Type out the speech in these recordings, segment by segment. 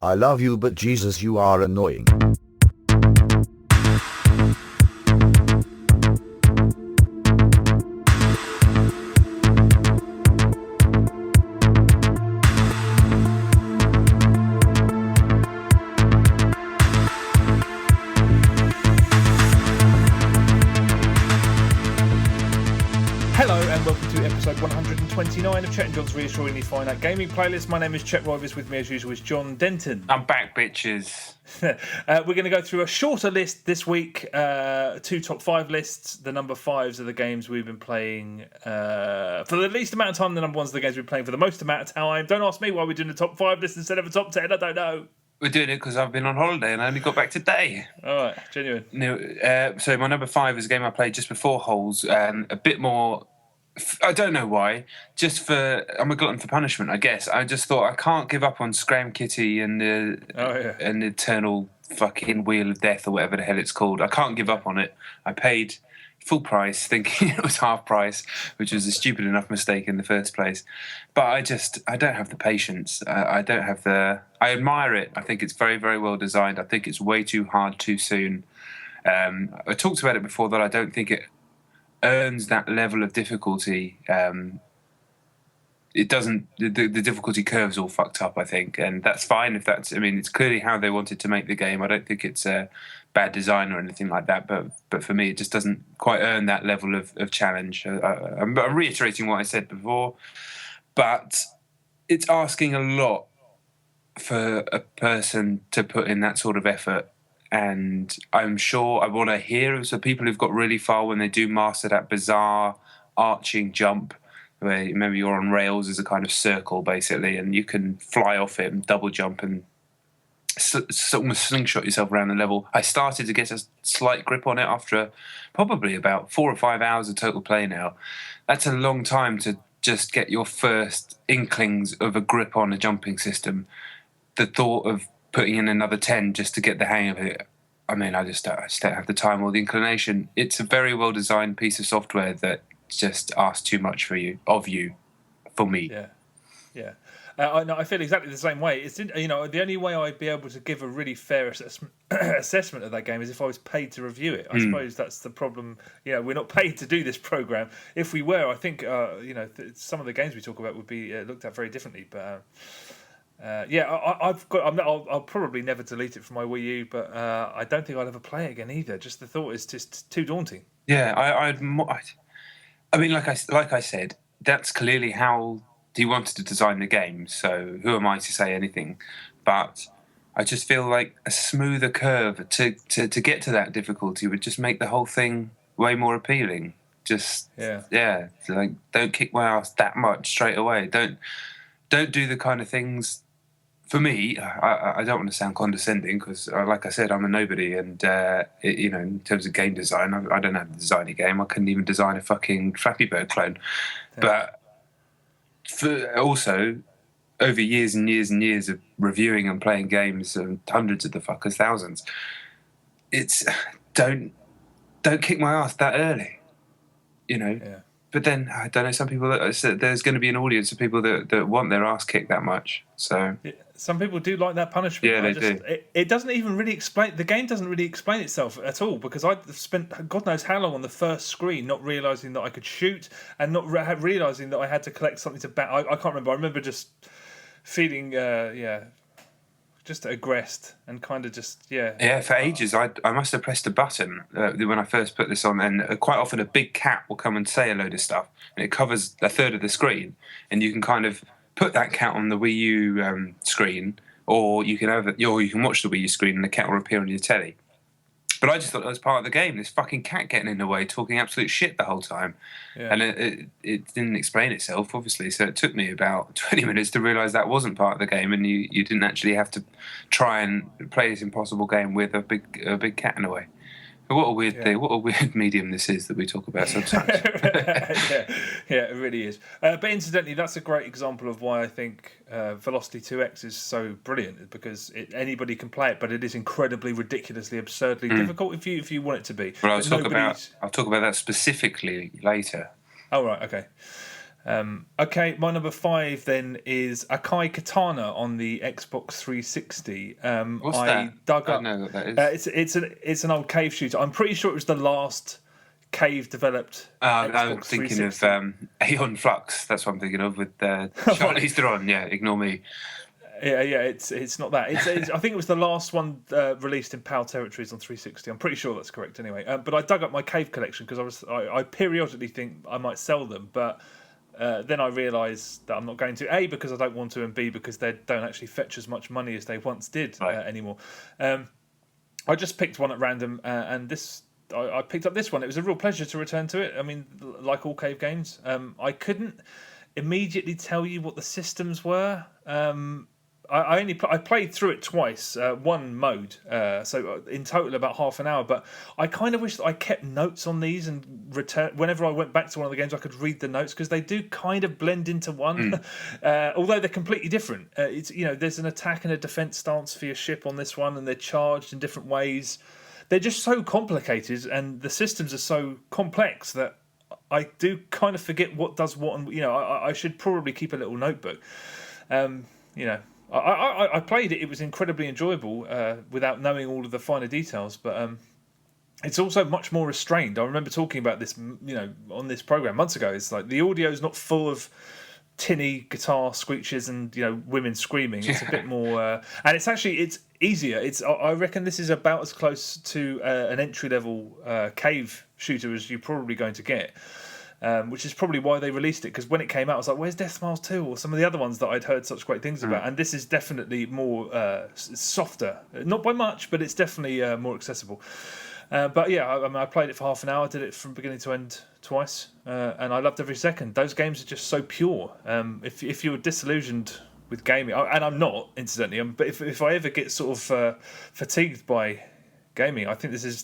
I love you, but Jesus, you are annoying. Hello and welcome to episode 129 of Chet and John's Reassuringly Finite Gaming Playlist. My name is Chet Rivers, with me as usual is John Denton. I'm back, bitches. We're going to go through a shorter list this week, two top five lists. The number fives are the games we've been playing for the least amount of time. The number ones are the games we've been playing for the most amount of time. Don't ask me why we're doing the top five list instead of a top 10, I don't know. We're doing it because I've been on holiday and I only got back today. All right, genuine. No, so my number five is a game I played just before Holes, and a bit more. I don't know why. I'm a glutton for punishment, I guess. I just thought I can't give up on Scram Kitty and the Eternal fucking Wheel of Death or whatever the hell it's called. I can't give up on it. I paid full price thinking it was half price, which was a stupid enough mistake in the first place. But I don't have the patience. I admire it. I think it's very, very well designed. I think it's way too hard too soon. I talked about it before that I don't think it earns that level of difficulty. It doesn't. The difficulty curve's all fucked up, I think, and that's fine if that's. I mean, it's clearly how they wanted to make the game. I don't think it's a bad design or anything like that. But for me, it just doesn't quite earn that level of challenge. I'm reiterating what I said before, but it's asking a lot for a person to put in that sort of effort. And I'm sure I want to hear of some people who've got really far when they do master that bizarre arching jump, where maybe you're on rails as a kind of circle, basically, and you can fly off it and double jump and almost slingshot yourself around the level. I started to get a slight grip on it after probably about 4 or 5 hours of total play now. That's a long time to just get your first inklings of a grip on a jumping system. The thought of putting in another 10 just to get the hang of it, I mean, I just don't have the time or the inclination. It's a very well-designed piece of software that just asks too much for me. Yeah. I feel exactly the same way. It's the only way I'd be able to give a really fair assessment of that game is if I was paid to review it. I suppose that's the problem. We're not paid to do this program. If we were, I think some of the games we talk about would be looked at very differently. But I'll probably never delete it from my Wii U, but I don't think I'll ever play it again either. Just the thought is just too daunting. Yeah, I mean, like I said, that's clearly how he wanted to design the game. So who am I to say anything? But I just feel like a smoother curve to get to that difficulty would just make the whole thing way more appealing. Like, don't kick my ass that much straight away. Don't do the kind of things. For me, I don't want to sound condescending because, like I said, I'm a nobody, and in terms of game design, I don't know how to design a game. I couldn't even design a fucking Flappy Bird clone. Yeah. But also, over years and years and years of reviewing and playing games, and hundreds of the fuckers, thousands, it's don't kick my ass that early, Yeah. But then, I don't know, some people, there's going to be an audience of people that want their ass kicked that much. So some people do like that punishment. Yeah, they do. It doesn't even really explain, the game doesn't really explain itself at all, because I spent God knows how long on the first screen not realising that I could shoot and not realising that I had to collect something to bat. I can't remember. I remember just feeling, just aggressed and kind of just, for ages I must have pressed a button when I first put this on, and quite often a big cat will come and say a load of stuff, and it covers a third of the screen, and you can kind of put that cat on the Wii U screen, or you can watch the Wii U screen and the cat will appear on your telly. But I just thought that was part of the game, this fucking cat getting in the way, talking absolute shit the whole time. Yeah. And it didn't explain itself, obviously, so it took me about 20 minutes to realise that wasn't part of the game, and you didn't actually have to try and play this impossible game with a big cat in the way. What a weird thing, what a weird medium this is that we talk about sometimes. It really is. But incidentally, that's a great example of why I think Velocity 2X is so brilliant, because anybody can play it, but it is incredibly, ridiculously, absurdly difficult if you want it to be. Well, I'll talk about that specifically later. Oh, right, okay. Okay, my number 5 then is Akai Katana on the Xbox 360. What's I that? dug I up. don't know what that is. It's an old cave shooter. I'm pretty sure it was the last cave developed I'm Xbox thinking 360. of Aeon Flux. That's what I'm thinking of with Charlize Theron. Yeah, ignore me. Yeah, it's not that. I think it was the last one released in PAL territories on 360. I'm pretty sure that's correct anyway. But I dug up my cave collection because I periodically think I might sell them, but then I realised that I'm not going to. A, because I don't want to, and B, because they don't actually fetch as much money as they once did anymore. I just picked one at random, and this I picked up this one. It was a real pleasure to return to it. I mean, like all cave games, I couldn't immediately tell you what the systems were. I played through it twice, one mode, so in total about half an hour. But I kind of wish that I kept notes on these and whenever I went back to one of the games, I could read the notes because they do kind of blend into one, although they're completely different. It's there's an attack and a defense stance for your ship on this one, and they're charged in different ways. They're just so complicated, and the systems are so complex that I do kind of forget what does what, and I should probably keep a little notebook. I played it. It was incredibly enjoyable without knowing all of the finer details, but it's also much more restrained. I remember talking about this, on this program months ago. It's like the audio is not full of tinny guitar screeches and women screaming. It's a bit more, and it's easier. I reckon this is about as close to an entry level cave shooter as you're probably going to get. Which is probably why they released it, because when it came out I was like, where's Death Smiles 2 or some of the other ones that I'd heard such great things about, and this is definitely more softer, not by much, but it's definitely more accessible. But yeah, I played it for half an hour, did it from beginning to end twice, and I loved every second. Those games are just so pure. If you're disillusioned with gaming, and I'm not, incidentally, but if I ever get sort of fatigued by gaming, I think this is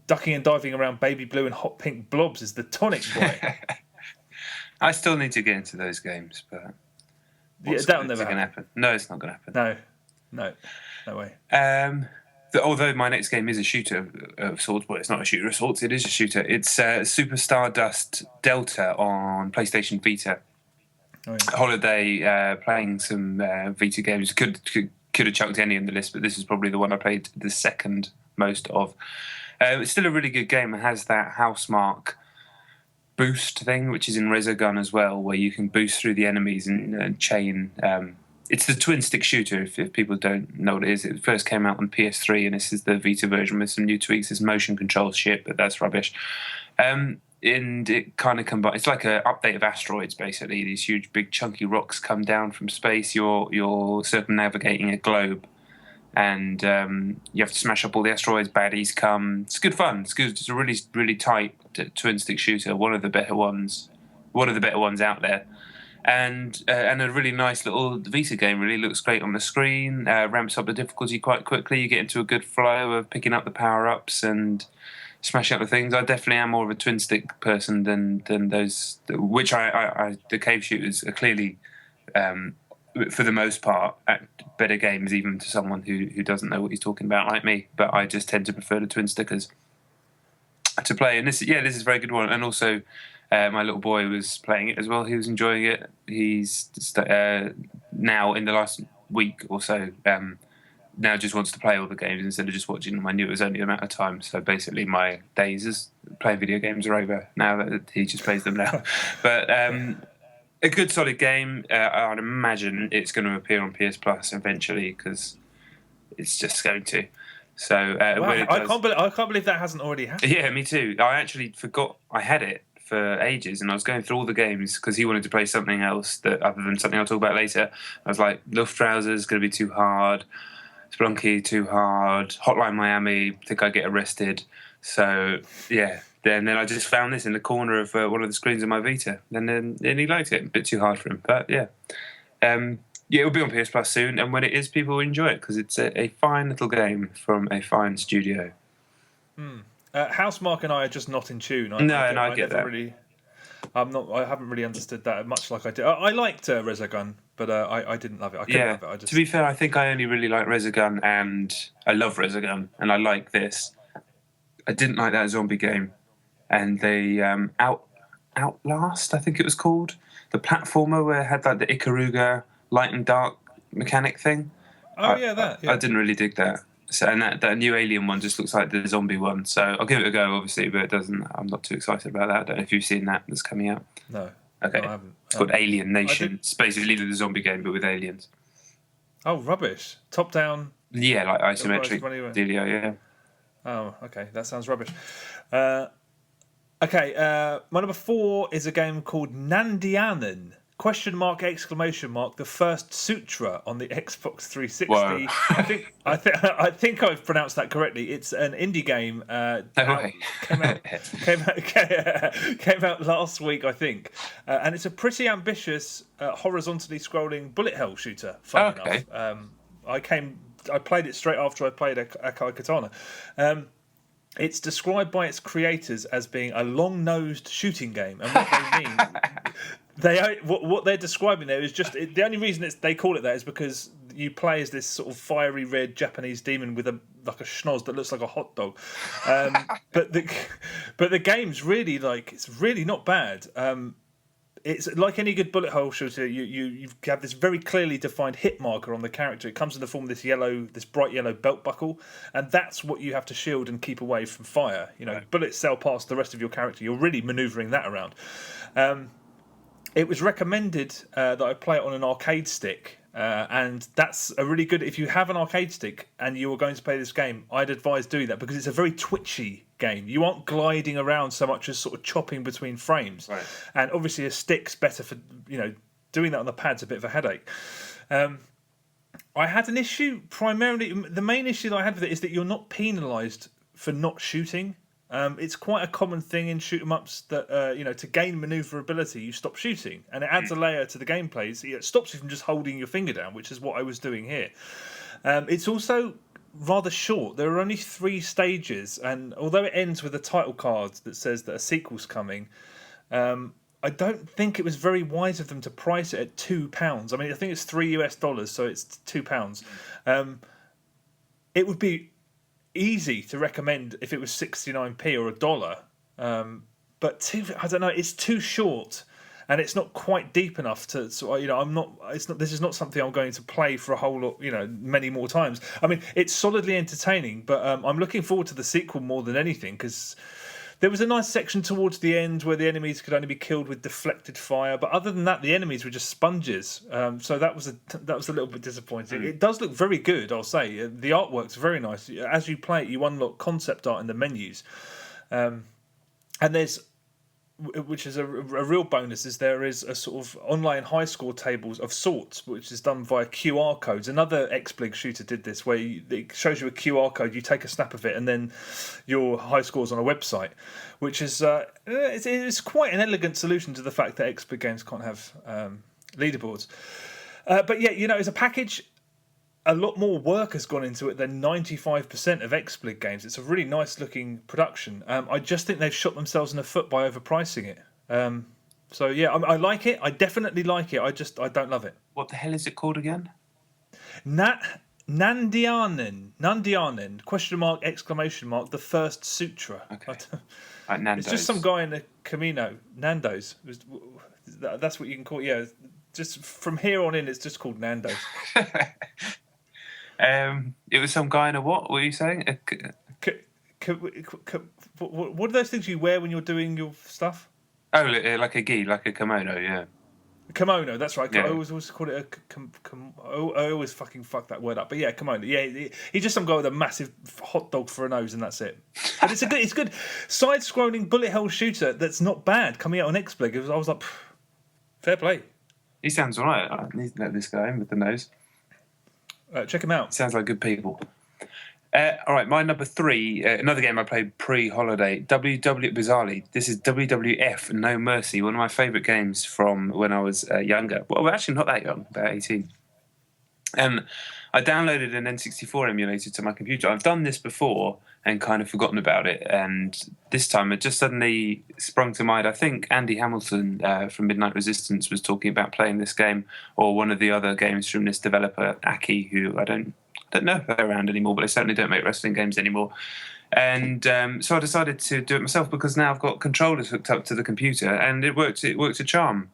ducking and diving around baby blue and hot pink blobs is the tonic, boy. I still need to get into those games, but that'll never happen. No, it's not going to happen. No way. Although my next game is a shooter of sorts, well, it's not a shooter of sorts. It is a shooter. It's Super Stardust Delta on PlayStation Vita. Oh, yeah. Holiday, playing some Vita games. Could have chucked any in the list, but this is probably the one I played the second most of. It's still a really good game. It has that Housemarque boost thing, which is in Resogun as well, where you can boost through the enemies and chain. It's the twin stick shooter, if people don't know what it is. It first came out on PS3, and this is the Vita version with some new tweaks. It's motion control shit, but that's rubbish. And it kind of combines. It's like an update of Asteroids, basically. These huge, big, chunky rocks come down from space. You're circumnavigating a globe, and you have to smash up all the asteroids. Baddies come. It's good fun. It's good. It's a really, really tight twin stick shooter. One of the better ones out there. And a really nice little Vita game. Really looks great on the screen. Ramps up the difficulty quite quickly. You get into a good flow of picking up the power-ups and smashing up the things. I definitely am more of a twin stick person than those, which the cave shooters are clearly, for the most part, better games even to someone who doesn't know what he's talking about like me. But I just tend to prefer the twin stickers to play. And this is a very good one. And also, my little boy was playing it as well. He was enjoying it. He's now in the last week or so. Now just wants to play all the games instead of just watching them. I knew it was only a matter of time. So basically my days as playing video games are over now that he just plays them now. But a good solid game. I'd imagine it's going to appear on PS Plus eventually because it's just going to. So wow, I can't believe that hasn't already happened. Yeah, me too. I actually forgot I had it for ages, and I was going through all the games because he wanted to play something else that other than something I'll talk about later. I was like, Luftrausers is going to be too hard. Spelunky too hard. Hotline Miami, think I get arrested. So yeah, then I just found this in the corner of one of the screens of my Vita, and he liked it. A bit too hard for him, but yeah, it'll be on PS Plus soon, and when it is, people will enjoy it because it's a fine little game from a fine studio. Housemarque and I are just not in tune. I get that. I haven't really understood that much like I did. I liked Resogun, but I didn't love it. I couldn't love it. To be fair, I think I only really like Resogun, and I love Resogun, and I like this. I didn't like that zombie game, and they Outlast, I think it was called. The platformer where it had like the Ikaruga light and dark mechanic thing. Oh, that. Yeah. I didn't really dig that. So, and that new Alien one just looks like the zombie one. So I'll give it a go, obviously, but it doesn't. I'm not too excited about that. I don't know if you've seen that that's coming out. No. Okay. No, I haven't. It's called Alien Nation. It's basically the zombie game, but with aliens. Oh, rubbish. Top down. Yeah, like isometric dealio, yeah. Oh, okay. That sounds rubbish. Okay, my number 4 is a game called Nandeyanen. ? The first Sutra on the Xbox 360. Whoa. I think I've pronounced that correctly. It's an indie game. Came out last week, I think, and it's a pretty ambitious, horizontally scrolling bullet hell shooter. Funny enough, I played it straight after I played Akai Katana. It's described by its creators as being a long-nosed shooting game, and what they mean, what they're describing there is just the only reason they call it that is because you play as this sort of fiery red Japanese demon with a schnoz that looks like a hot dog. But the game's really it's really not bad. It's like any good bullet hole shooter. You have this very clearly defined hit marker on the character. It comes in the form of this bright yellow belt buckle, and that's what you have to shield and keep away from fire. Bullets sail past the rest of your character. You're really manoeuvring that around. It was recommended that I play it on an arcade stick, and that's a really good. If you have an arcade stick and you are going to play this game, I'd advise doing that because it's a very twitchy game. You aren't gliding around so much as sort of chopping between frames, right. And obviously a stick's better for doing that on the pad's a bit of a headache. I had an issue primarily. The main issue that I had with it is that you're not penalised for not shooting. It's quite a common thing in shoot 'em ups that to gain manoeuvrability you stop shooting, and it adds a layer to the gameplay. So it stops you from just holding your finger down, which is what I was doing here. It's also rather short. There are only 3 stages, and although it ends with a title card that says that a sequel's coming, I don't think it was very wise of them to price it at £2. I mean, I think it's $3, so it's £2. It would be easy to recommend if it was 69p or $1, but I don't know. It's too short, and it's not quite deep enough to. So I'm not. It's not. This is not something I'm going to play for a whole lot. Many more times. I mean, it's solidly entertaining, but I'm looking forward to the sequel more than anything because there was a nice section towards the end where the enemies could only be killed with deflected fire, but other than that, the enemies were just sponges. So that was a little bit disappointing. It does look very good, I'll say. The artwork's very nice. As you play it, you unlock concept art in the menus, and there's, which is a real bonus, is there is a sort of online high score tables of sorts, which is done via QR codes. Another XBlig shooter did this, where it shows you a QR code, you take a snap of it, and then your high scores on a website, which is it's quite an elegant solution to the fact that XBlig games can't have leaderboards. But yeah, as a package, a lot more work has gone into it than 95% of XBlig games. It's a really nice looking production. I just think they've shot themselves in the foot by overpricing it. So yeah, I like it. I definitely like it. I don't love it. What the hell is it called again? Nandeyanen. Nandeyanen ? The first Sutra. Okay. Like Nando's. It's just some guy in a Camino. Nando's. That's what you can call it. Yeah. Just from here on in, it's just called Nando's. It was some guy in a what? What were you saying? What are those things you wear when you're doing your stuff? Oh, like a gi, like a kimono, yeah. Kimono, that's right. Yeah. I always call it I always fucking fuck that word up. But yeah, kimono. Yeah, he's just some guy with a massive hot dog for a nose, and that's it. But it's good side-scrolling bullet hell shooter that's not bad. Coming out on XBlig, I was like, fair play. He sounds alright. I need to let this guy in with the nose. Check him out. Sounds like good people. All right, my number 3, another game I played pre-holiday, bizarrely, this is WWF No Mercy, one of my favourite games from when I was younger. Well, actually not that young, about 18. I downloaded an N64 emulator to my computer. I've done this before and kind of forgotten about it, and this time it just suddenly sprung to mind. I think Andy Hamilton from Midnight Resistance was talking about playing this game, or one of the other games from this developer, Akai, who I don't know if they're around anymore, but they certainly don't make wrestling games anymore. And so I decided to do it myself because now I've got controllers hooked up to the computer, and it worked. It worked a charm.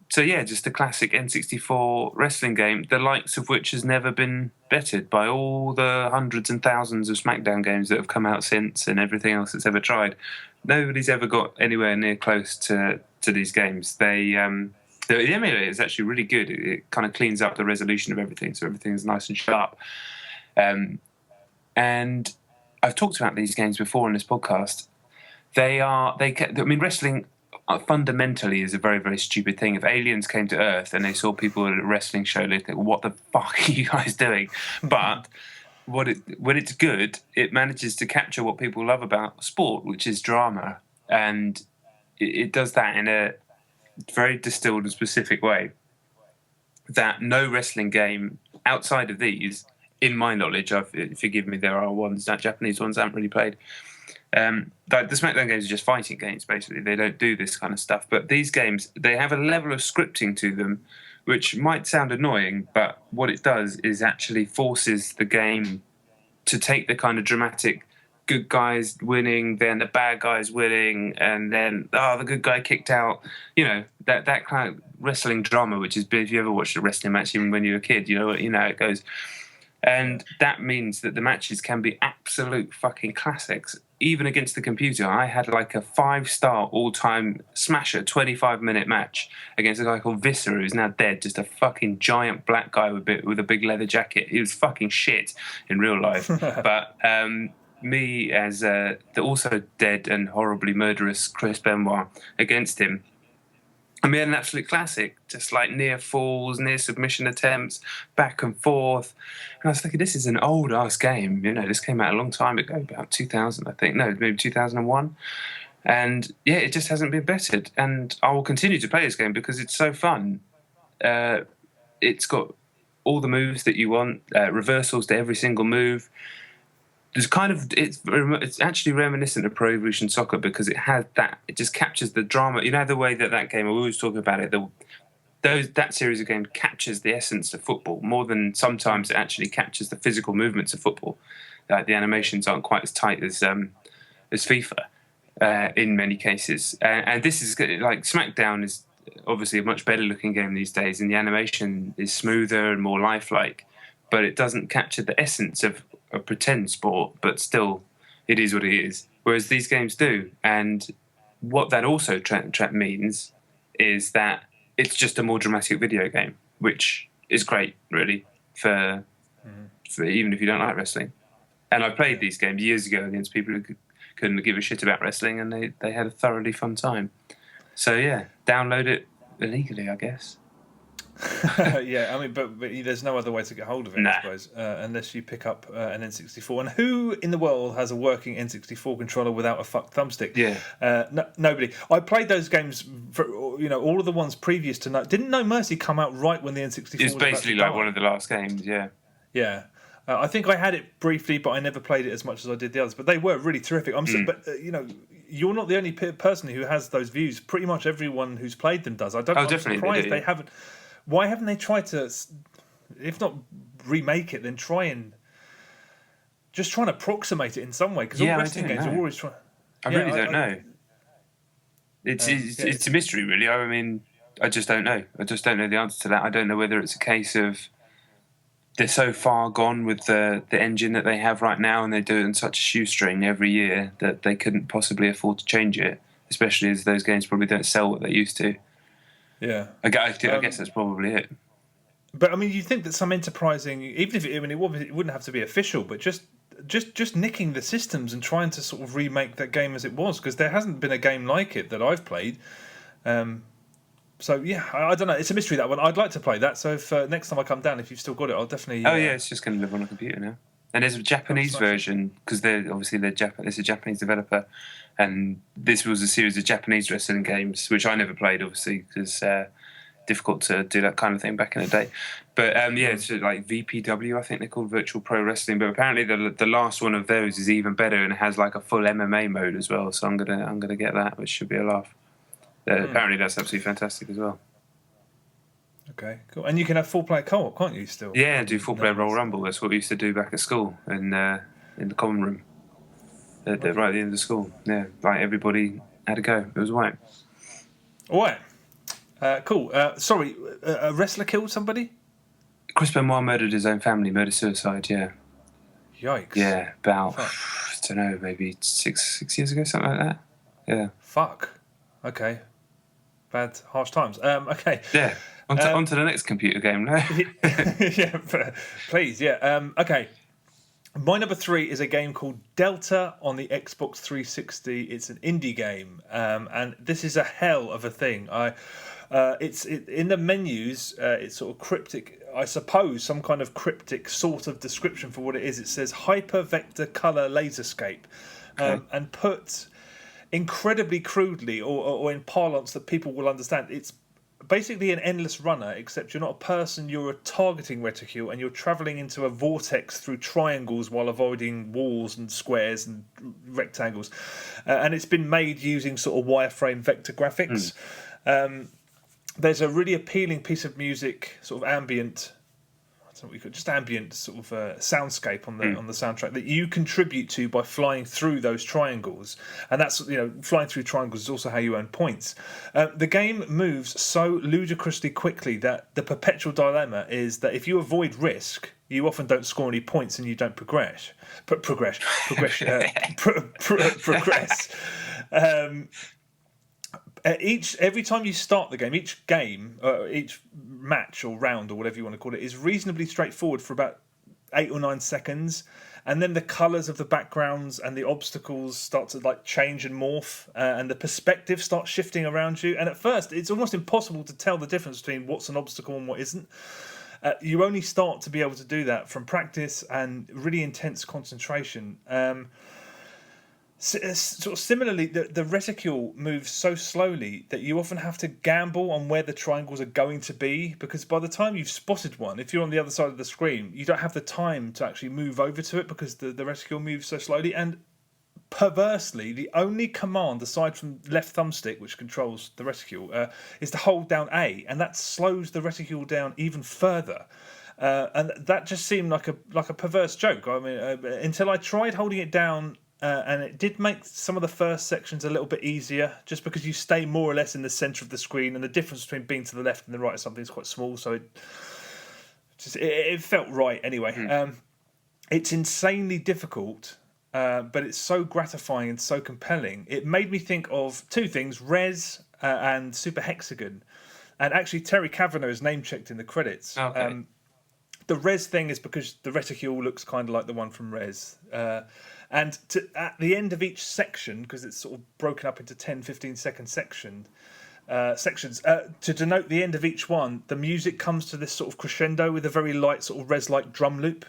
So yeah, just a classic N64 wrestling game, the likes of which has never been bettered by all the hundreds and thousands of SmackDown games that have come out since, and everything else that's ever tried. Nobody's ever got anywhere near close to these games. The emulator is actually really good. It kind of cleans up the resolution of everything, so everything's nice and sharp. And I've talked about these games before in this podcast. Wrestling fundamentally is a very, very stupid thing. If aliens came to Earth and they saw people at a wrestling show, they'd think, what the fuck are you guys doing? But when it's good, it manages to capture what people love about sport, which is drama. And it does that in a very distilled and specific way that no wrestling game outside of these, in my knowledge, forgive me, there are ones, Japanese ones I haven't really played. The SmackDown games are just fighting games, basically. They don't do this kind of stuff. But these games, they have a level of scripting to them, which might sound annoying, but what it does is actually forces the game to take the kind of dramatic good guys winning, then the bad guys winning, and then, the good guy kicked out. You know, that kind of wrestling drama, which is, if you ever watched a wrestling match, even when you were a kid, you know how it goes. And that means that the matches can be absolute fucking classics. Even against the computer, I had like a 5-star all-time smasher 25-minute match against a guy called Vita, who's now dead, just a fucking giant black guy with a big leather jacket. He was fucking shit in real life. But me as the also dead and horribly murderous Chris Benoit against him, I mean, an absolute classic, just like near falls, near submission attempts, back and forth. And I was thinking, this is an old-ass game. You know, this came out a long time ago, about 2000, I think. No, maybe 2001. And, yeah, it just hasn't been bettered. And I will continue to play this game because it's so fun. It's got all the moves that you want, reversals to every single move. There's it's actually reminiscent of Pro Evolution Soccer because it has that. It just captures the drama. You know the way that game. We always talk about it. That series of games captures the essence of football more than sometimes it actually captures the physical movements of football. The animations aren't quite as tight as FIFA in many cases. And this is like SmackDown is obviously a much better looking game these days, and the animation is smoother and more lifelike. But it doesn't capture the essence of a pretend sport, but still it is what it is, whereas these games do. And what that also means is that it's just a more dramatic video game, which is great, really, for even if you don't like wrestling. And I played these games years ago against people who couldn't give a shit about wrestling, and they had a thoroughly fun time. So yeah, download it illegally, I guess. Yeah, I mean, but there's no other way to get hold of it, I suppose, unless you pick up an N64. And who in the world has a working N64 controller without a fucked thumbstick? Yeah, nobody. I played those games for all of the ones previous to Didn't No Mercy come out right when the N64? It's basically like one of the last games. Yeah, yeah. I think I had it briefly, but I never played it as much as I did the others. But they were really terrific. But you're not the only person who has those views. Pretty much everyone who's played them does. I'm surprised they haven't. Why haven't they tried to, if not remake it, then try and approximate it in some way? Because all wrestling games are always trying. I really don't know. It's a mystery, really. I mean, I just don't know. I just don't know the answer to that. I don't know whether it's a case of they're so far gone with the engine that they have right now, and they do it in such a shoestring every year that they couldn't possibly afford to change it, especially as those games probably don't sell what they used to. Yeah, I guess that's probably it. But I mean, you think that some enterprising, even if it wouldn't have to be official, but just nicking the systems and trying to sort of remake that game as it was, because there hasn't been a game like it that I've played. So yeah, I don't know. It's a mystery, that one. I'd like to play that. So if next time I come down, if you've still got it, I'll definitely. Oh yeah, it's just going to live on a computer now. And there's a Japanese version because it's a Japanese developer, and this was a series of Japanese wrestling games which I never played, obviously, because difficult to do that kind of thing back in the day. But it's like VPW, I think they're called, Virtual Pro Wrestling. But apparently the last one of those is even better and it has like a full MMA mode as well. So I'm gonna get that, which should be a laugh. Apparently that's absolutely fantastic as well. Okay, cool. And you can have full player co-op, can't you? Still, yeah, do full player Royal Rumble. That's what we used to do back at school, and in the common room. They're right at the end of the school. Yeah, like everybody had a go. It was white. All right. Cool. Sorry, a wrestler killed somebody? Chris Benoit murdered his own family, murder-suicide, yeah. Yikes. Yeah, about, I don't know, maybe six years ago, something like that. Yeah. Fuck. Okay. Bad, harsh times. Okay. Yeah. On to the next computer game now. Yeah, please, yeah. Okay. My number 3 is a game called Delta on the Xbox 360. It's an indie game, and this is a hell of a thing. It's in the menus. It's sort of cryptic, I suppose, some kind of cryptic sort of description for what it is. It says Hyper Vector Color Laserscape, and put incredibly crudely, or in parlance that people will understand, it's basically an endless runner, except you're not a person, you're a targeting reticule, and you're travelling into a vortex through triangles while avoiding walls and squares and rectangles. And it's been made using sort of wireframe vector graphics. There's a really appealing piece of music, sort of ambient, I don't know what you could, just ambient sort of soundscape on the soundtrack that you contribute to by flying through those triangles, and that's, you know, flying through triangles is also how you earn points. The game moves so ludicrously quickly that the perpetual dilemma is that if you avoid risk, you often don't score any points and you don't progress. Every time you start the game, each match or round or whatever you want to call it is reasonably straightforward for about 8 or 9 seconds, and then the colours of the backgrounds and the obstacles start to like change and morph, and the perspective starts shifting around you. And at first, it's almost impossible to tell the difference between what's an obstacle and what isn't. You only start to be able to do that from practice and really intense concentration. Sort of similarly, the reticule moves so slowly that you often have to gamble on where the triangles are going to be, because by the time you've spotted one, if you're on the other side of the screen, you don't have the time to actually move over to it because the reticule moves so slowly. And perversely, the only command aside from left thumbstick, which controls the reticule, is to hold down A, and that slows the reticule down even further. And that just seemed like a perverse joke. I mean, until I tried holding it down. And it did make some of the first sections a little bit easier, just because you stay more or less in the centre of the screen, and the difference between being to the left and the right of something is quite small, so it felt right anyway. It's insanely difficult, but it's so gratifying and so compelling. It made me think of 2 things, Res and Super Hexagon. And actually, Terry Kavanagh is name-checked in the credits. Okay. The Res thing is because the reticule looks kind of like the one from Res. And at the end of each section, because it's sort of broken up into 10, 15-second sections, to denote the end of each one, the music comes to this sort of crescendo with a very light sort of Res-like drum loop,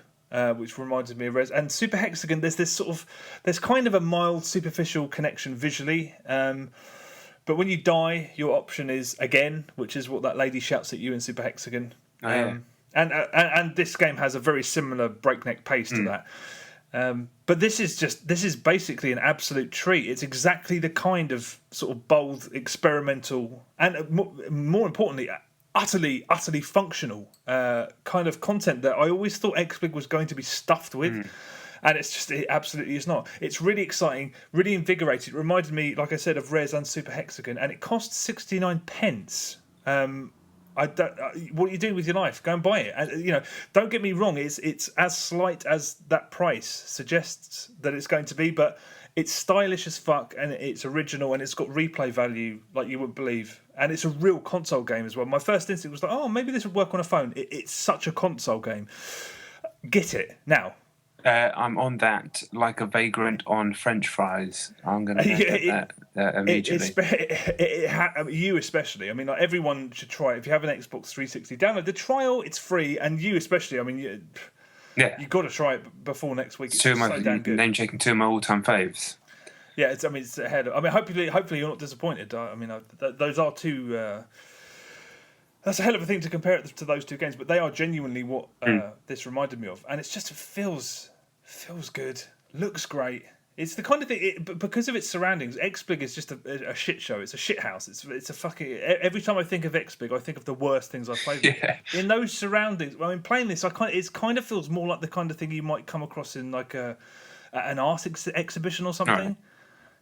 which reminded me of Res. And Super Hexagon, there's kind of a mild, superficial connection visually. But when you die, your option is again, which is what that lady shouts at you in Super Hexagon. Oh, yeah. And this game has a very similar breakneck pace to that. But this is basically an absolute treat. It's exactly the kind of sort of bold, experimental, and more importantly, utterly functional kind of content that I always thought XBig was going to be stuffed with. And it absolutely is not. It's really exciting, really invigorating. It reminded me, like I said, of Res and Super Hexagon, and it costs 69 pence. What are you doing with your life? Go and buy it. And, don't get me wrong. It's as slight as that price suggests that it's going to be, but it's stylish as fuck, and it's original, and it's got replay value like you wouldn't believe. And it's a real console game as well. My first instinct was like, oh, maybe this would work on a phone. It's such a console game. Get it now. I'm on that like a vagrant on French fries. I'm going to get that immediately. You especially. I mean, like, everyone should try it. If you have an Xbox 360, download the trial. It's free, and you especially. I mean, you've got to try it before next week. It's so damn good. Name-checking 2 of my all-time faves. Yeah, it's ahead. I mean, hopefully you're not disappointed. I mean, those are 2. That's a hell of a thing to compare it to those 2 games, but they are genuinely what this reminded me of, and it's just feels good, looks great. It's the kind of thing, because of its surroundings. XBig is just a shit show. It's a shit house. It's a fucking. Every time I think of XBig, I think of the worst things I've played. Yeah. In those surroundings, I mean, playing this, it kind of feels more like the kind of thing you might come across in like a at an art exhibition or All something. right.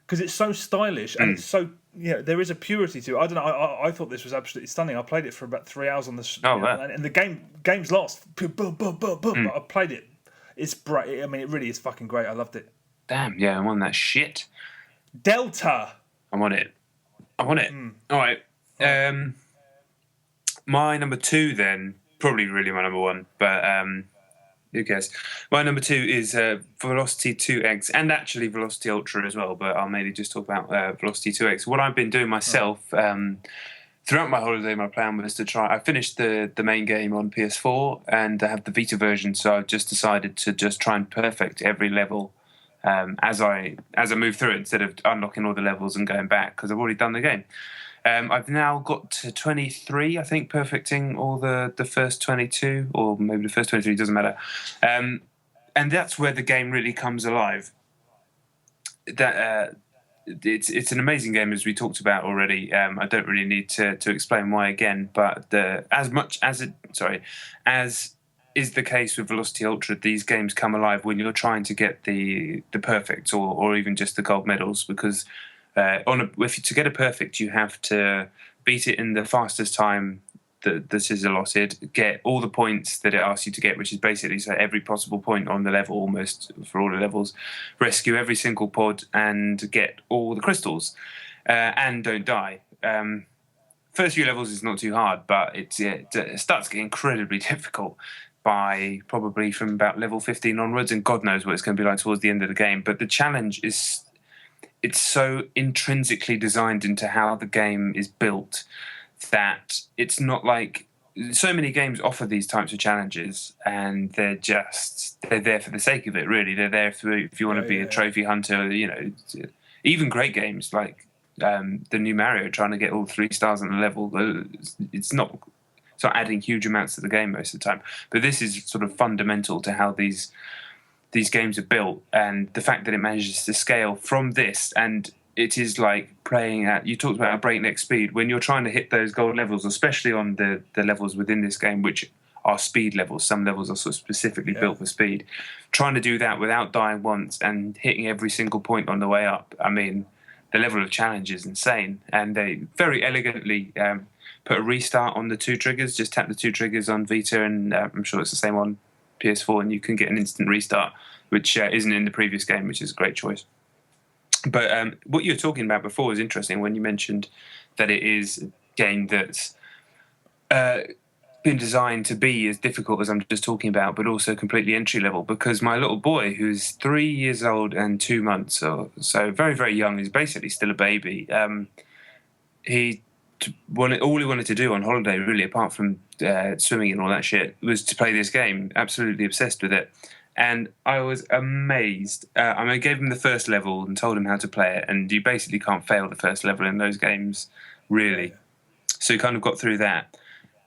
Because it's so stylish and it's so there is a purity to it. I don't know. I thought this was absolutely stunning. I played it for about 3 hours on the wow. and the game's lost. But I played it. It's bright. I mean, it really is fucking great. I loved it. Damn, yeah, I'm on that shit. Delta. I'm on it. All right. My number 2 then, probably really my number 1, but who cares? My number 2 is Velocity 2X and actually Velocity Ultra as well, but I'll mainly just talk about Velocity 2X. What I've been doing myself throughout my holiday, my plan was to try. I finished the main game on PS4 and I have the Vita version, so I've just decided to just try and perfect every level as I move through it instead of unlocking all the levels and going back because I've already done the game. I've now got to 23, I think, perfecting all the first 22, or maybe the first 23, doesn't matter. And that's where the game really comes alive. It's an amazing game, as we talked about already. I don't really need to explain why again, but as is the case with Velocity Ultra, these games come alive when you're trying to get the perfect or even just the gold medals, because to get a perfect, you have to beat it in the fastest time that is allotted, get all the points that it asks you to get, which is basically every possible point on the level, almost for all the levels, rescue every single pod and get all the crystals, and don't die. First few levels is not too hard, but it starts getting incredibly difficult by probably from about level 15 onwards, and God knows what it's going to be like towards the end of the game. But the challenge is, it's so intrinsically designed into how the game is built that it's not like so many games offer these types of challenges and they're there for the sake of it, really. They're there if you want to be a trophy hunter, even great games like the new Mario, trying to get all 3 stars on the level. It's not adding huge amounts to the game most of the time. But this is sort of fundamental to how these games are built, and the fact that it manages to scale from this, and it is like playing at, you talked about a breakneck speed, when you're trying to hit those gold levels, especially on the levels within this game, which are speed levels. Some levels are sort of specifically built for speed. Trying to do that without dying once and hitting every single point on the way up, I mean, the level of challenge is insane. And they very elegantly put a restart on the 2 triggers. Just tap the 2 triggers on Vita, and I'm sure it's the same on PS4, and you can get an instant restart, which isn't in the previous game, which is a great choice. But what you were talking about before was interesting when you mentioned that it is a game that's been designed to be as difficult as I'm just talking about, but also completely entry level, because my little boy, who's 3 years old and 2 months, or so very, very young, he's basically still a baby. All he wanted to do on holiday, really, apart from swimming and all that shit, was to play this game. Absolutely obsessed with it. And I was amazed. I gave him the first level and told him how to play it, and you basically can't fail the first level in those games, really. So he kind of got through that.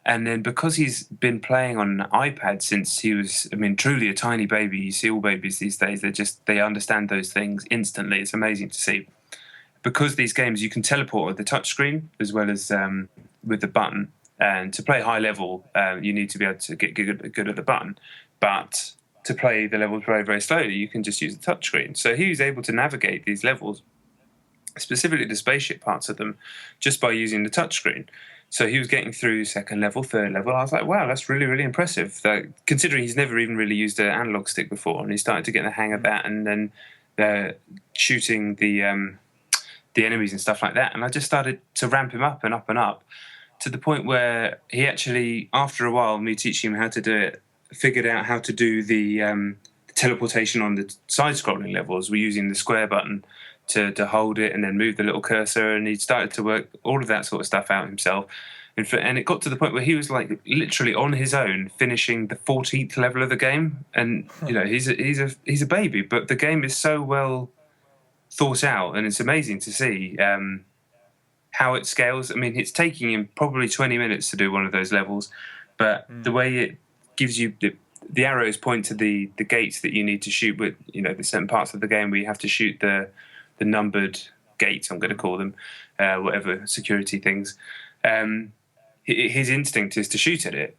And then because he's been playing on an iPad since he was, truly a tiny baby. You see all babies these days, they understand those things instantly. It's amazing to see. Because these games, you can teleport with the touchscreen as well as with the button. And to play high level, you need to be able to get good at the button. But to play the levels very, very slowly, you can just use the touchscreen. So he was able to navigate these levels, specifically the spaceship parts of them, just by using the touchscreen. So he was getting through second level, third level. I was like, wow, that's really, really impressive. Considering he's never even really used an analog stick before, and he started to get the hang of that, and then shooting the enemies and stuff like that. And I just started to ramp him up and up and up, to the point where he actually, after a while, me teaching him how to do it, figured out how to do the teleportation on the side-scrolling levels. We're using the square button to hold it and then move the little cursor, and he started to work all of that sort of stuff out himself. And it got to the point where he was like literally on his own finishing the 14th level of the game. And he's a baby, but the game is so well thought out, and it's amazing to see how it scales. It's taking him probably 20 minutes to do one of those levels, but the way it gives you the arrows point to the gates that you need to shoot with, the certain parts of the game where you have to shoot the numbered gates, I'm going to call them, whatever security things. His instinct is to shoot at it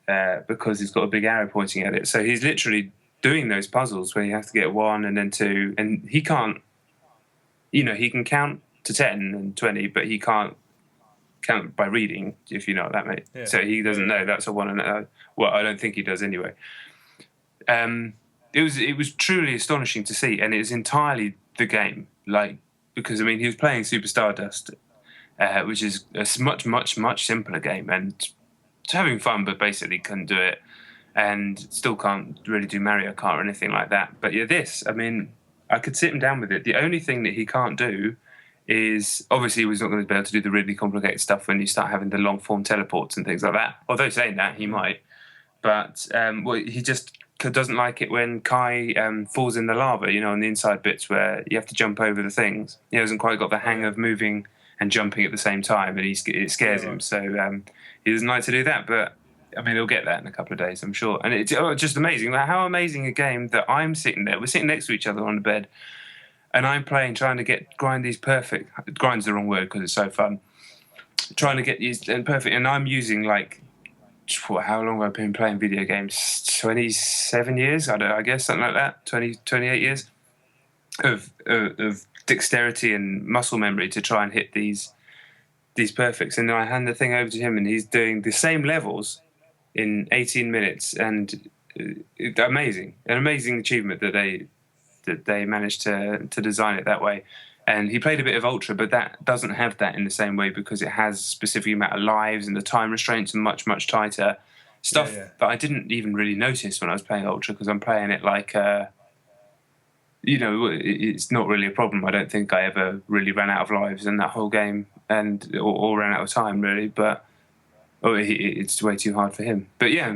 because he's got a big arrow pointing at it. So he's literally doing those puzzles where you have to get 1 and then 2, and he can't. He can count to 10 and 20, but he can't count by reading, if you know what that means. Yeah. So he doesn't know that's a 1 and a... Well, I don't think he does anyway. It was truly astonishing to see, and it was entirely the game. Because he was playing Super Stardust, which is a much, much, much simpler game, and having fun, but basically couldn't do it, and still can't really do Mario Kart or anything like that. But yeah, I could sit him down with it. The only thing that he can't do is, obviously, he's not going to be able to do the really complicated stuff when you start having the long-form teleports and things like that. Although saying that, he might. But he just doesn't like it when Kai falls in the lava, on the inside bits where you have to jump over the things. He hasn't quite got the hang of moving and jumping at the same time, and it scares him. So he doesn't like to do that, but he'll get that in a couple of days, I'm sure. And it's just amazing. How amazing a game that I'm sitting there. We're sitting next to each other on the bed, and I'm playing, trying to grind these perfect. Grind's the wrong word because it's so fun. Trying to get these perfect, and I'm using how long have I been playing video games? 27 years, I guess, something like that. 28 years of dexterity and muscle memory to try and hit these perfects. And then I hand the thing over to him, and he's doing the same levels in 18 minutes. And an amazing achievement that they managed to design it that way. And he played a bit of Ultra, but that doesn't have that in the same way because it has a specific amount of lives and the time restraints are much, much tighter. Stuff that I didn't even really notice when I was playing Ultra because I'm playing it it's not really a problem. I don't think I ever really ran out of lives in that whole game or ran out of time, really. But it's way too hard for him. But yeah,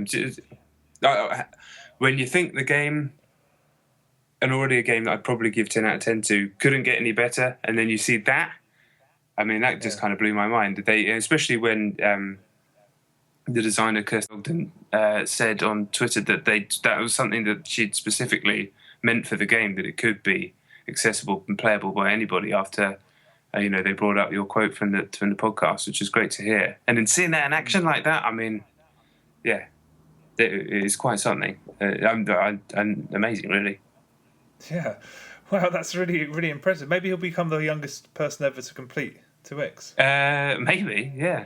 when you think the game... And already a game that I'd probably give 10 out of 10 to, couldn't get any better, and then you see that, that just kind of blew my mind. Especially when the designer Kirsten Ogden said on Twitter that was something that she'd specifically meant for the game, that it could be accessible and playable by anybody after they brought up your quote from the podcast, which is great to hear. And then seeing that in action like that, it's quite something. Amazing, really. Yeah, wow, that's really, really impressive. Maybe he'll become the youngest person ever to complete 2X. Maybe, yeah.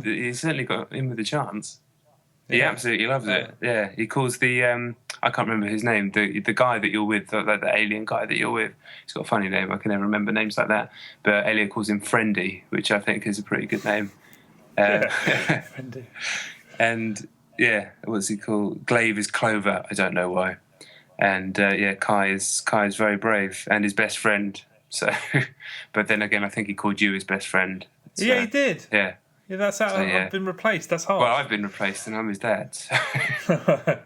He's certainly got in with a chance. He absolutely loves it. Yeah, he calls the I can't remember his name. The guy that you're with, the alien guy that you're with. He's got a funny name. I can never remember names like that. But Alien calls him Friendy, which I think is a pretty good name. Friendy. And what's he called? Glaive is Clover. I don't know why. And Kai is very brave and his best friend. So, but then again, I think he called you his best friend. So, he did. Yeah, that's how I've been replaced. That's hard. Well, I've been replaced, and I'm his dad. So.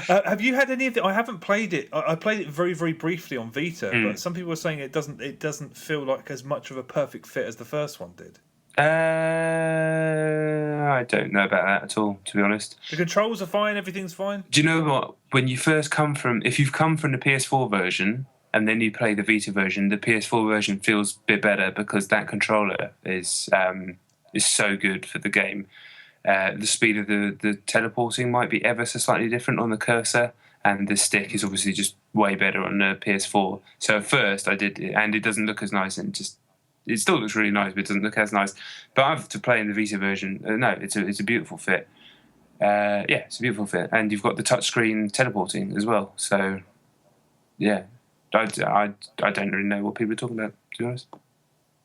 Have you had any of it? I haven't played it. I played it very, very briefly on Vita, but some people are saying it doesn't feel like as much of a perfect fit as the first one did. I don't know about that at all, to be honest. The controls are fine, everything's fine. Do you know what? When you first if you've come from the PS4 version and then you play the Vita version, the PS4 version feels a bit better because that controller is so good for the game. The speed of the teleporting might be ever so slightly different on the cursor, and the stick is obviously just way better on the PS4. So at first I did, and it doesn't look as nice, and it still looks really nice, but it doesn't look as nice. But I've to play in the Vita version. No, it's a beautiful fit. It's a beautiful fit, and you've got the touchscreen teleporting as well. So, I don't really know what people are talking about, to be honest.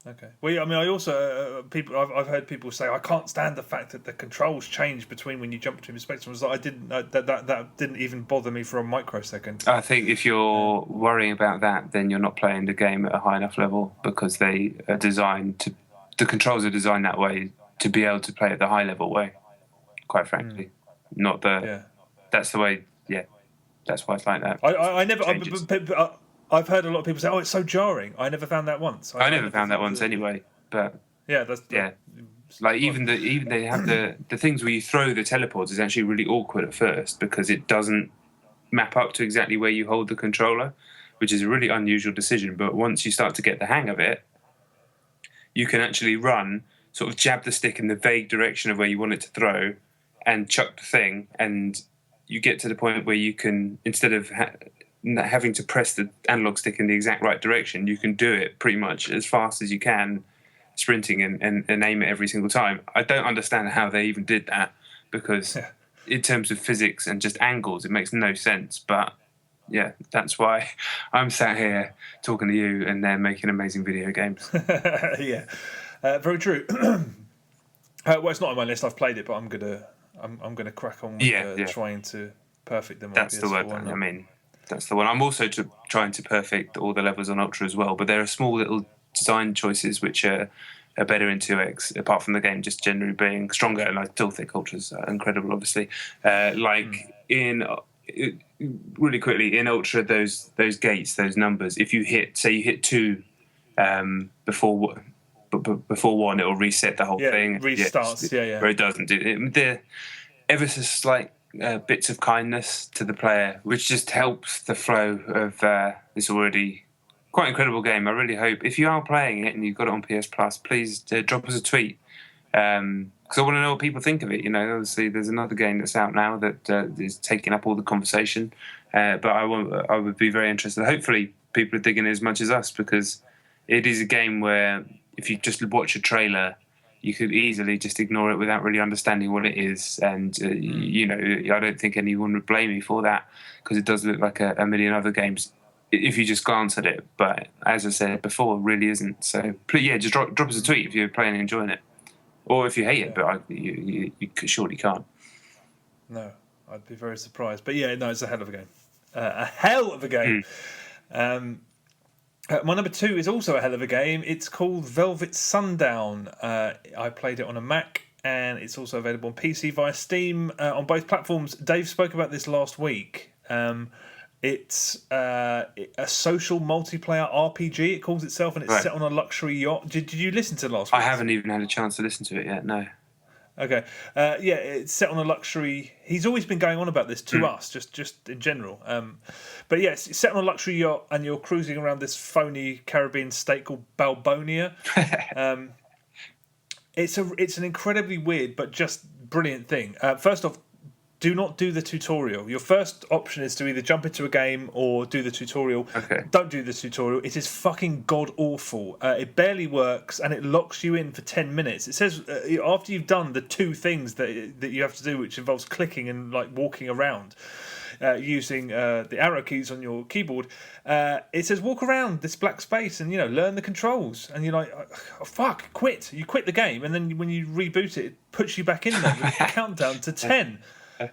Okay. Well, I also I've heard people say I can't stand the fact that the controls change between when you jump between the spectrums. I didn't that didn't even bother me for a microsecond. I think if you're worrying about that, then you're not playing the game at a high enough level because they are designed to. The controls are designed that way to be able to play at the high level way. Quite frankly, not the. Yeah. That's the way. Yeah, that's why it's like that. I never. I've heard a lot of people say, "Oh, it's so jarring." I never found that once. I never found that once anyway. But even they have the things where you throw the teleports is actually really awkward at first because it doesn't map up to exactly where you hold the controller, which is a really unusual decision. But once you start to get the hang of it, you can actually run, sort of jab the stick in the vague direction of where you want it to throw, and chuck the thing, and you get to the point where you can, instead of having to press the analog stick in the exact right direction, you can do it pretty much as fast as you can, sprinting and aim it every single time. I don't understand how they even did that, because in terms of physics and just angles, it makes no sense. But yeah, that's why I'm sat here talking to you and they're making amazing video games. Yeah, very true. Well, it's not on my list. I've played it, but I'm gonna crack on with trying to perfect them. That's the word. I mean, that's the one. I'm also trying to perfect all the levels on Ultra as well. But there are small little design choices which are better in 2X, apart from the game just generally being stronger. And I still think Ultra's incredible, obviously. Really quickly, in Ultra, those gates, those numbers, if you hit 2 before one, it'll reset the whole thing. It restarts, Where it doesn't do it. The ever so slight bits of kindness to the player, which just helps the flow of this already quite incredible game. I really hope, if you are playing it and you've got it on PS Plus, please drop us a tweet, because I want to know what people think of it. You know, obviously there's another game that's out now that is taking up all the conversation, but I would be very interested. Hopefully people are digging it as much as us, because it is a game where if you just watch a trailer, you could easily just ignore it without really understanding what it is. And, you know, I don't think anyone would blame me for that, because it does look like a million other games if you just glance at it. But as I said before, it really isn't. So, just drop us a tweet if you're playing and enjoying it. Or if you hate it, but you surely can't. No, I'd be very surprised. But yeah, no, it's a hell of a game. A hell of a game. My number 2 is also a hell of a game. It's called Velvet Sundown. I played it on a Mac, and it's also available on PC via Steam on both platforms. Dave spoke about this last week. It's a social multiplayer RPG, it calls itself, and it's set on a luxury yacht. Did you listen to last week? I haven't even had a chance to listen to it yet, no. Okay. It's set on a luxury... He's always been going on about this to us, just in general. But yeah, it's set on a luxury yacht, and you're cruising around this phony Caribbean state called Balbonia. It's an incredibly weird but just brilliant thing. First off, do not do the tutorial. Your first option is to either jump into a game or do the tutorial. Okay. Don't do the tutorial. It is fucking god awful. It barely works, and it locks you in for 10 minutes. It says after you've done the 2 things that you have to do, which involves clicking and like walking around using the arrow keys on your keyboard, it says walk around this black space and learn the controls. And you're like, oh, fuck, quit. You quit the game, and then when you reboot it, it puts you back in there with a countdown to 10.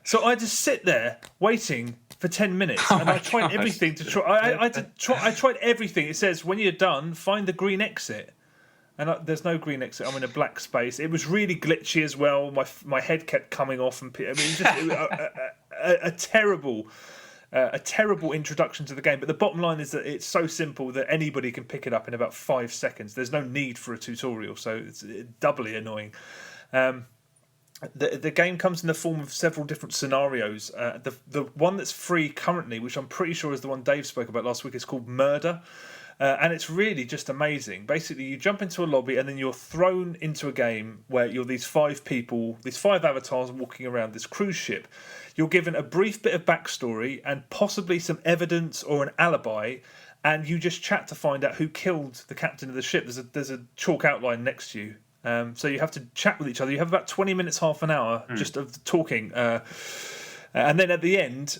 So I just sit there waiting for 10 minutes, and I tried everything to try. I tried everything. It says when you're done, find the green exit, and there's no green exit. I'm in a black space. It was really glitchy as well. My head kept coming off, and it was just a terrible introduction to the game. But the bottom line is that it's so simple that anybody can pick it up in about 5 seconds. There's no need for a tutorial, so it's doubly annoying. The game comes in the form of several different scenarios. The one that's free currently, which I'm pretty sure is the one Dave spoke about last week, is called Murder. And it's really just amazing. Basically, you jump into a lobby and then you're thrown into a game where you're these 5 people, these 5 avatars walking around this cruise ship. You're given a brief bit of backstory and possibly some evidence or an alibi, and you just chat to find out who killed the captain of the ship. There's a chalk outline next to you. So you have to chat with each other. You have about 20 minutes, half an hour just of talking. And then at the end,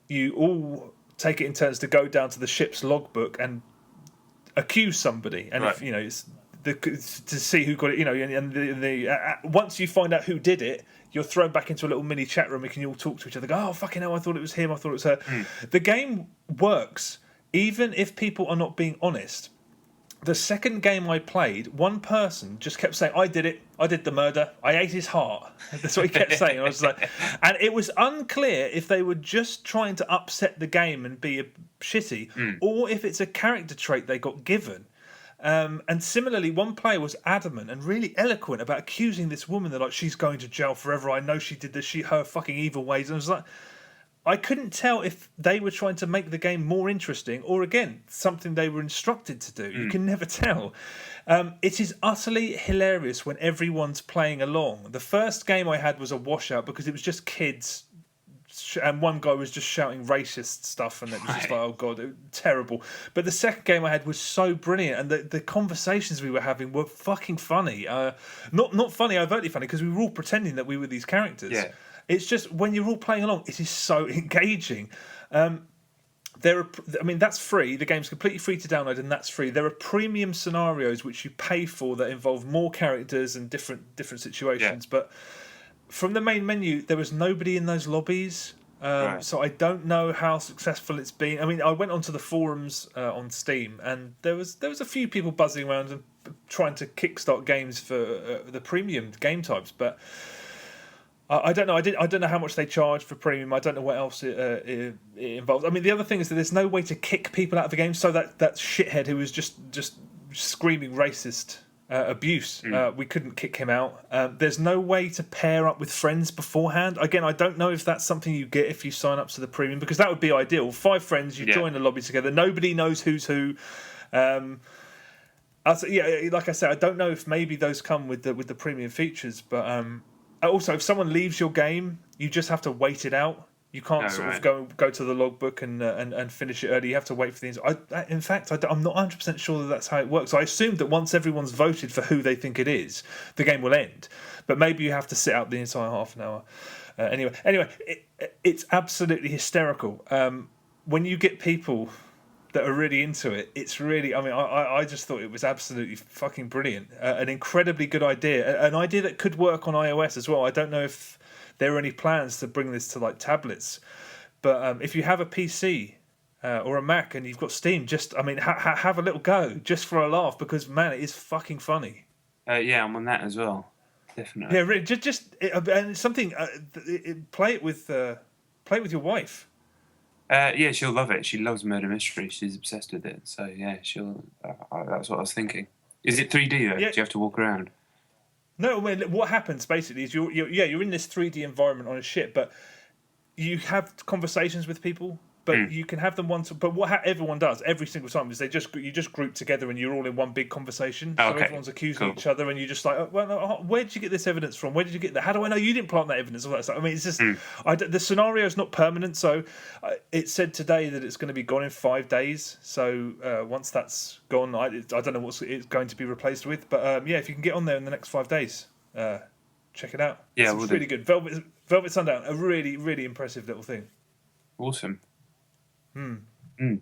you all take it in turns to go down to the ship's logbook and accuse somebody. And if, it's to see who got it, and once you find out who did it, you're thrown back into a little mini chat room. And you can all talk to each other. Go, oh, fucking hell, I thought it was him. I thought it was her. The game works, even if people are not being honest. The second game I played, one person just kept saying, I did it. I did the murder. I ate his heart. That's what he kept saying. I was like, and it was unclear if they were just trying to upset the game and be shitty, or if it's a character trait they got given. And similarly, one player was adamant and really eloquent about accusing this woman that, like, she's going to jail forever. I know she did this. Her fucking evil ways. And I was like, I couldn't tell if they were trying to make the game more interesting or, again, something they were instructed to do. You can never tell. It is utterly hilarious when everyone's playing along. The first game I had was a washout because it was just kids and one guy was just shouting racist stuff, and it was just like, oh god, terrible. But the second game I had was so brilliant, and the conversations we were having were fucking funny. Not funny, overtly funny, because we were all pretending that we were these characters. Yeah. It's just when you're all playing along, it is so engaging. That's free. The game's completely free to download, and that's free. There are premium scenarios which you pay for that involve more characters and different situations. But from the main menu, there was nobody in those lobbies. So I don't know how successful it's been. I mean, I went onto the forums on Steam, and there was a few people buzzing around and trying to kickstart games for the premium game types, but. I don't know. I don't know how much they charge for premium. I don't know what else it involves. I mean, the other thing is that there's no way to kick people out of the game. So that shithead who was just screaming racist abuse, we couldn't kick him out. There's no way to pair up with friends beforehand. Again, I don't know if that's something you get if you sign up to the premium, because that would be ideal. 5 friends, you join the lobby together. Nobody knows who's who. Like I said, I don't know if maybe those come with the premium features, but. Also, if someone leaves your game, you just have to wait it out. You can't of go to the logbook and finish it early. You have to wait for things. In fact, I'm not 100% sure that's how it works. I assumed that once everyone's voted for who they think it is, the game will end. But maybe you have to sit out the entire half an hour. Anyway, it's absolutely hysterical. When you get people that are really into it, it's really, I mean, I just thought it was absolutely fucking brilliant. An incredibly good idea. An idea that could work on iOS as well. I don't know if there are any plans to bring this to like tablets, but if you have a PC or a Mac and you've got Steam, just, I mean, have a little go just for a laugh, because man, it is fucking funny. Yeah, I'm on that as well. Definitely. Yeah, really, and it's something, play it with your wife. Yeah, she'll love it. She loves murder mystery. She's obsessed with it. So yeah, she'll. That's what I was thinking. Is it 3D though? Yeah. Do you have to walk around? No, I mean, what happens basically is you're in this 3D environment on a ship, but you have conversations with people. But you can have them once. But what everyone does every single time is you just group together and you're all in one big conversation. So everyone's accusing each other, and you're just like, where did you get this evidence from? Where did you get that? How do I know you didn't plant that evidence? All that stuff. I mean, it's just the scenario is not permanent. So it said today that it's going to be gone in 5 days. So once that's gone, I don't know what it's going to be replaced with. But if you can get on there in the next 5 days, check it out. Yeah, it's really good. Velvet Sundown, a really really impressive little thing. Awesome. I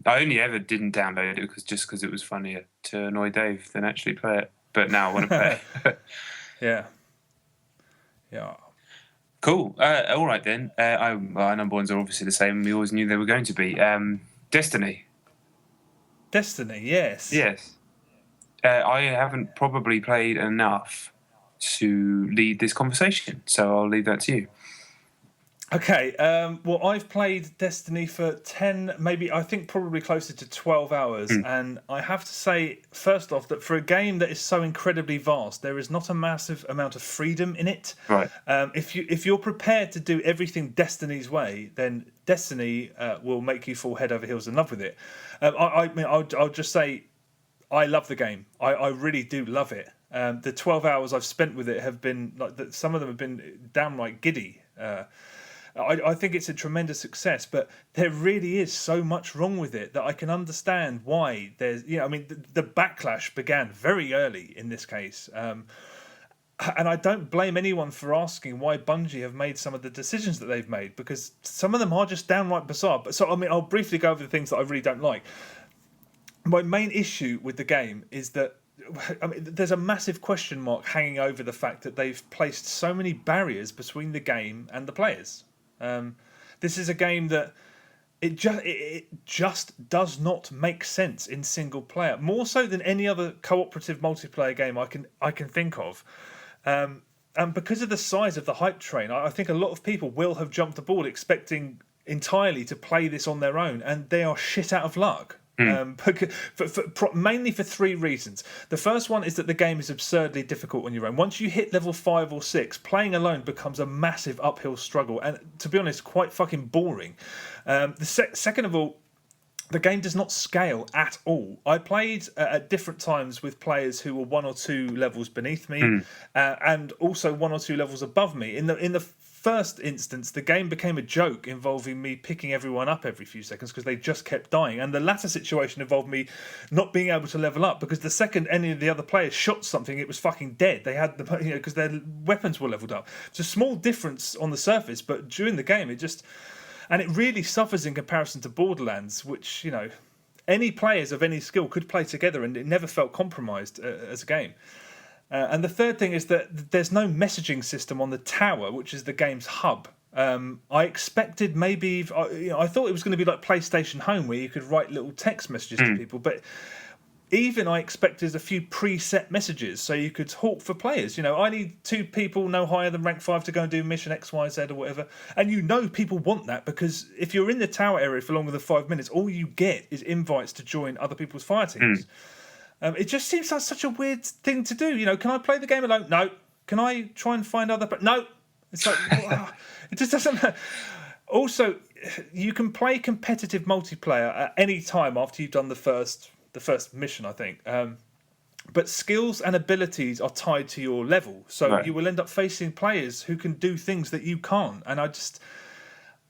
only ever didn't download it because it was funnier to annoy Dave than actually play it. But now I want to play it. Yeah. Cool. All right then. Our number ones are obviously the same. We always knew they were going to be. Destiny. Destiny, yes. Yes. I haven't probably played enough to lead this conversation, so I'll leave that to you. Okay, well, I've played Destiny for 10, maybe, I think probably closer to 12 hours, and I have to say, first off, that for a game that is so incredibly vast, there is not a massive amount of freedom in it. Right. If you're prepared to do everything Destiny's way, then Destiny will make you fall head over heels in love with it. I'll just say, I love the game. I really do love it. The 12 hours I've spent with it have been, some of them have been downright giddy. I think it's a tremendous success, but there really is so much wrong with it that I can understand why there's, the backlash began very early in this case. And I don't blame anyone for asking why Bungie have made some of the decisions that they've made, because some of them are just downright bizarre. But so, I'll briefly go over the things that I really don't like. My main issue with the game is that there's a massive question mark hanging over the fact that they've placed so many barriers between the game and the players. This is a game that it just does not make sense in single player, more so than any other cooperative multiplayer game I can think of. And because of the size of the hype train, I think a lot of people will have jumped aboard expecting entirely to play this on their own, and they are shit out of luck. Mainly for 3 reasons. The first one is that the game is absurdly difficult on your own. Once you hit level 5 or 6, playing alone becomes a massive uphill struggle, and to be honest, quite fucking boring. Second of all, the game does not scale at all. I played at different times with players who were 1 or 2 levels beneath me, and also 1 or 2 levels above me. In the first instance, the game became a joke involving me picking everyone up every few seconds because they just kept dying. And the latter situation involved me not being able to level up because the second any of the other players shot something, it was fucking dead. They had because their weapons were leveled up. It's a small difference on the surface, but during the game, it really suffers in comparison to Borderlands, which, any players of any skill could play together and it never felt compromised as a game. And the third thing is that there's no messaging system on the tower, which is the game's hub. I expected maybe, I thought it was going to be like PlayStation Home where you could write little text messages to people, but even I expected a few preset messages so you could talk for players. I need 2 people no higher than rank 5 to go and do mission X, Y, Z or whatever. And people want that because if you're in the tower area for longer than 5 minutes, all you get is invites to join other people's fire teams. It just seems like such a weird thing to do. Can I play the game alone? No. Can I try and find other... No. It's like... it just doesn't matter. Also, you can play competitive multiplayer at any time after you've done the first mission, I think. But skills and abilities are tied to your level. So you will end up facing players who can do things that you can't. And I just...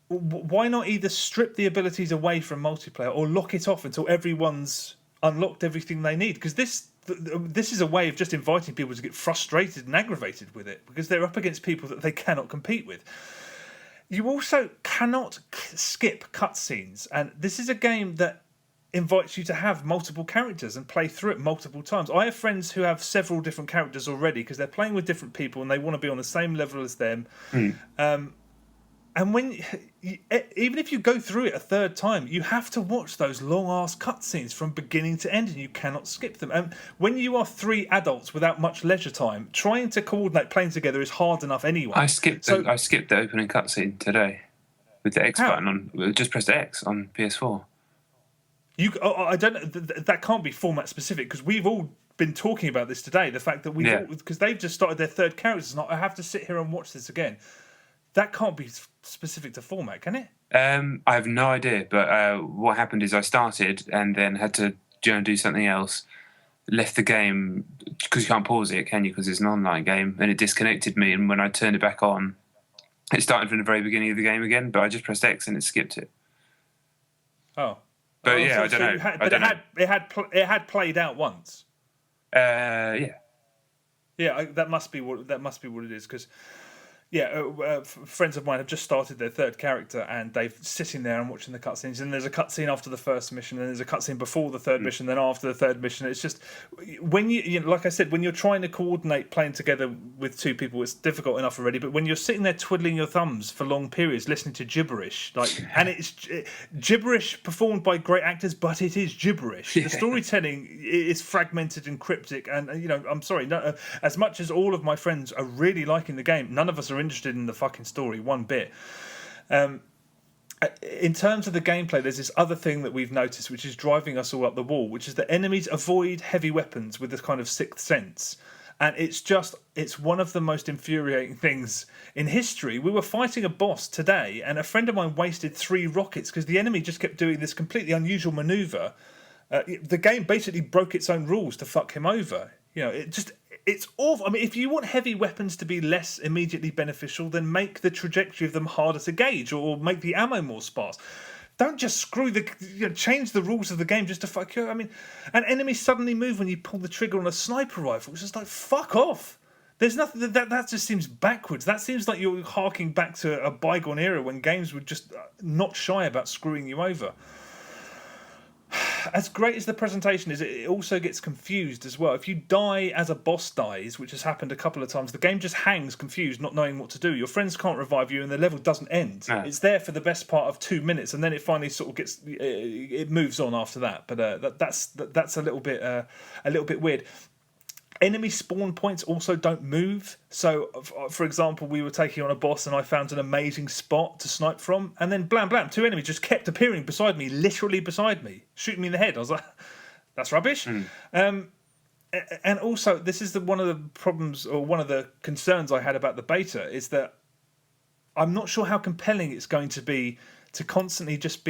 Why not either strip the abilities away from multiplayer or lock it off until everyone's unlocked everything they need? Because this is a way of just inviting people to get frustrated and aggravated with it because they're up against people that they cannot compete with. You also cannot skip cutscenes. And this is a game that invites you to have multiple characters and play through it multiple times. I have friends who have several different characters already because they're playing with different people and they want to be on the same level as them. And even if you go through it a third time, you have to watch those long-ass cutscenes from beginning to end and you cannot skip them. And when you are 3 adults without much leisure time, trying to coordinate playing together is hard enough anyway. I skipped the opening cutscene today with the X button on. Just pressed X on PS4. I don't. That can't be format specific because we've all been talking about this today. The fact that because they've just started their third characters, and I have to sit here and watch this again. That can't be specific to format, can it? I have no idea. But what happened is I started and then had to do something else. Left the game because you can't pause it, can you? Because it's an online game, and it disconnected me. And when I turned it back on, it started from the very beginning of the game again. But I just pressed X and it skipped it. Oh. But I don't know. It had played out once. Yeah. Yeah, that must be what it is because. Friends of mine have just started their third character and they're sitting there and watching the cutscenes. And there's a cutscene after the first mission, and there's a cutscene before the third mission, then after the third mission. It's just when like I said, when you're trying to coordinate playing together with 2 people, it's difficult enough already. But when you're sitting there twiddling your thumbs for long periods, listening to gibberish, and it's gibberish performed by great actors, but it is gibberish. The storytelling is fragmented and cryptic. And I'm sorry, as much as all of my friends are really liking the game, none of us are interested in the fucking story one bit. In terms of the gameplay, there's this other thing that we've noticed which is driving us all up the wall, which is that enemies avoid heavy weapons with this kind of sixth sense. And it's one of the most infuriating things in history. We were fighting a boss today and a friend of mine wasted 3 rockets because the enemy just kept doing this completely unusual maneuver. The game basically broke its own rules to fuck him over. It's awful. I mean, if you want heavy weapons to be less immediately beneficial, then make the trajectory of them harder to gauge or make the ammo more sparse. Don't just change the rules of the game just to fuck you. I mean, an enemy suddenly move when you pull the trigger on a sniper rifle. It's just like, fuck off. There's nothing that just seems backwards. That seems like you're harking back to a bygone era when games were just not shy about screwing you over. As great as the presentation is, it also gets confused as well. If you die as a boss dies, which has happened a couple of times, the game just hangs confused, not knowing what to do. Your friends can't revive you and the level doesn't end. No. It's there for the best part of 2 minutes and then it finally sort of it moves on after that. But that's a little bit weird. Enemy spawn points also don't move. So, for example, we were taking on a boss and I found an amazing spot to snipe from. And then, blam, blam, 2 enemies just kept appearing beside me, literally beside me, shooting me in the head. I was like, that's rubbish. And also, this is one of the problems or one of the concerns I had about the beta is that I'm not sure how compelling it's going to be to constantly just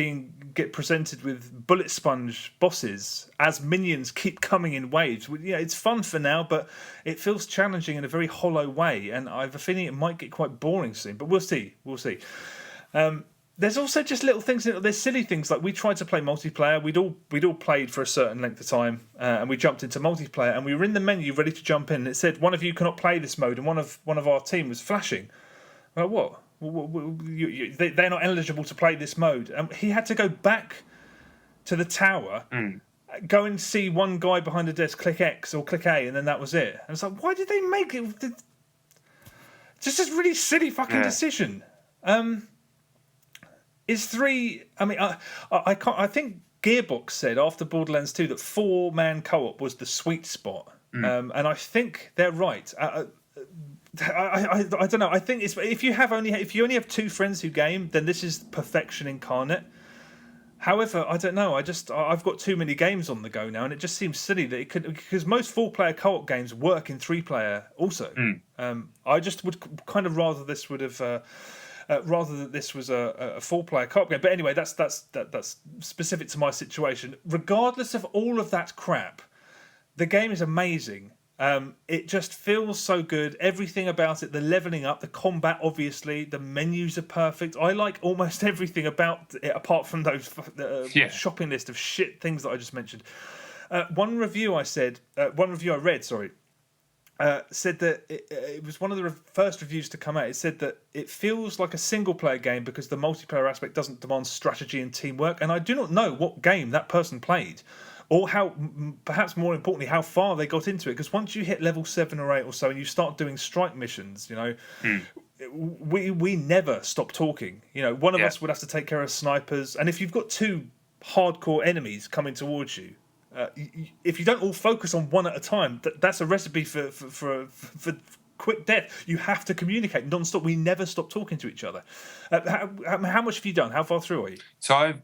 get presented with bullet sponge bosses as minions keep coming in waves. It's fun for now, but it feels challenging in a very hollow way, and I have a feeling it might get quite boring soon. But we'll see. There's also just little things. There's silly things like we tried to play multiplayer. We'd all played for a certain length of time, and we jumped into multiplayer, and we were in the menu ready to jump in. And it said one of you cannot play this mode, and one of our team was flashing. Well, what? They're not eligible to play this mode. And he had to go back to the tower, go and see one guy behind the desk, click X or click A, and then that was it. And it's like, why did they make it? Just this really silly fucking decision. Is 3? I mean, I can't. I think Gearbox said after Borderlands 2 that 4-man co-op was the sweet spot, and I think they're right. I don't know. I think it's if you only have 2 friends who game, then this is perfection incarnate. However, I don't know. I've got too many games on the go now, and it just seems silly that it could, because most 4-player co-op games work in 3-player also. I just would kind of rather that this was a 4-player co-op game. But anyway, that's specific to my situation. Regardless of all of that crap, the game is amazing. It just feels so good. Everything about it, the leveling up, the combat, obviously, the menus are perfect. I like almost everything about it, apart from those shopping list of shit things that I just mentioned. One review I read, said that it was one of the first reviews to come out. It said that it feels like a single-player game because the multiplayer aspect doesn't demand strategy and teamwork. And I do not know what game that person played, or how, perhaps more importantly, how far they got into it. Because once you hit level 7 or 8 or so, and you start doing strike missions, we never stop talking. One of us would have to take care of snipers, and if you've got 2 hardcore enemies coming towards you, if you don't all focus on one at a time, that's a recipe for quick death. You have to communicate non-stop. We never stop talking to each other. How much have you done? How far through are you? So I've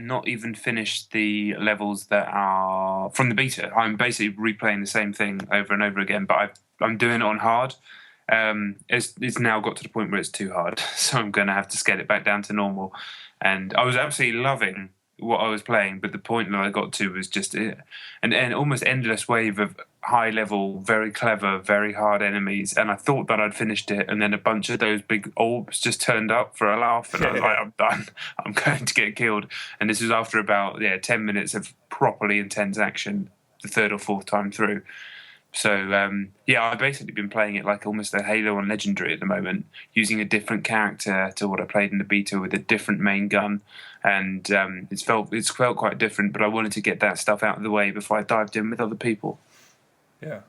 not even finished the levels that are from the beta. I'm basically replaying the same thing over and over again, but I'm doing it on hard. It's now got to the point where it's too hard, so I'm going to have to scale it back down to normal. And I was absolutely loving what I was playing, but the point that I got to was just an almost endless wave of high level, very clever, very hard enemies, and I thought that I'd finished it, and then a bunch of those big orbs just turned up for a laugh, and I was like, I'm done, I'm going to get killed. And this was after about 10 minutes of properly intense action the 3rd or 4th time through. So I've basically been playing it like almost a Halo on Legendary at the moment, using a different character to what I played in the beta with a different main gun, and it's felt quite different. But I wanted to get that stuff out of the way before I dived in with other people. Yeah.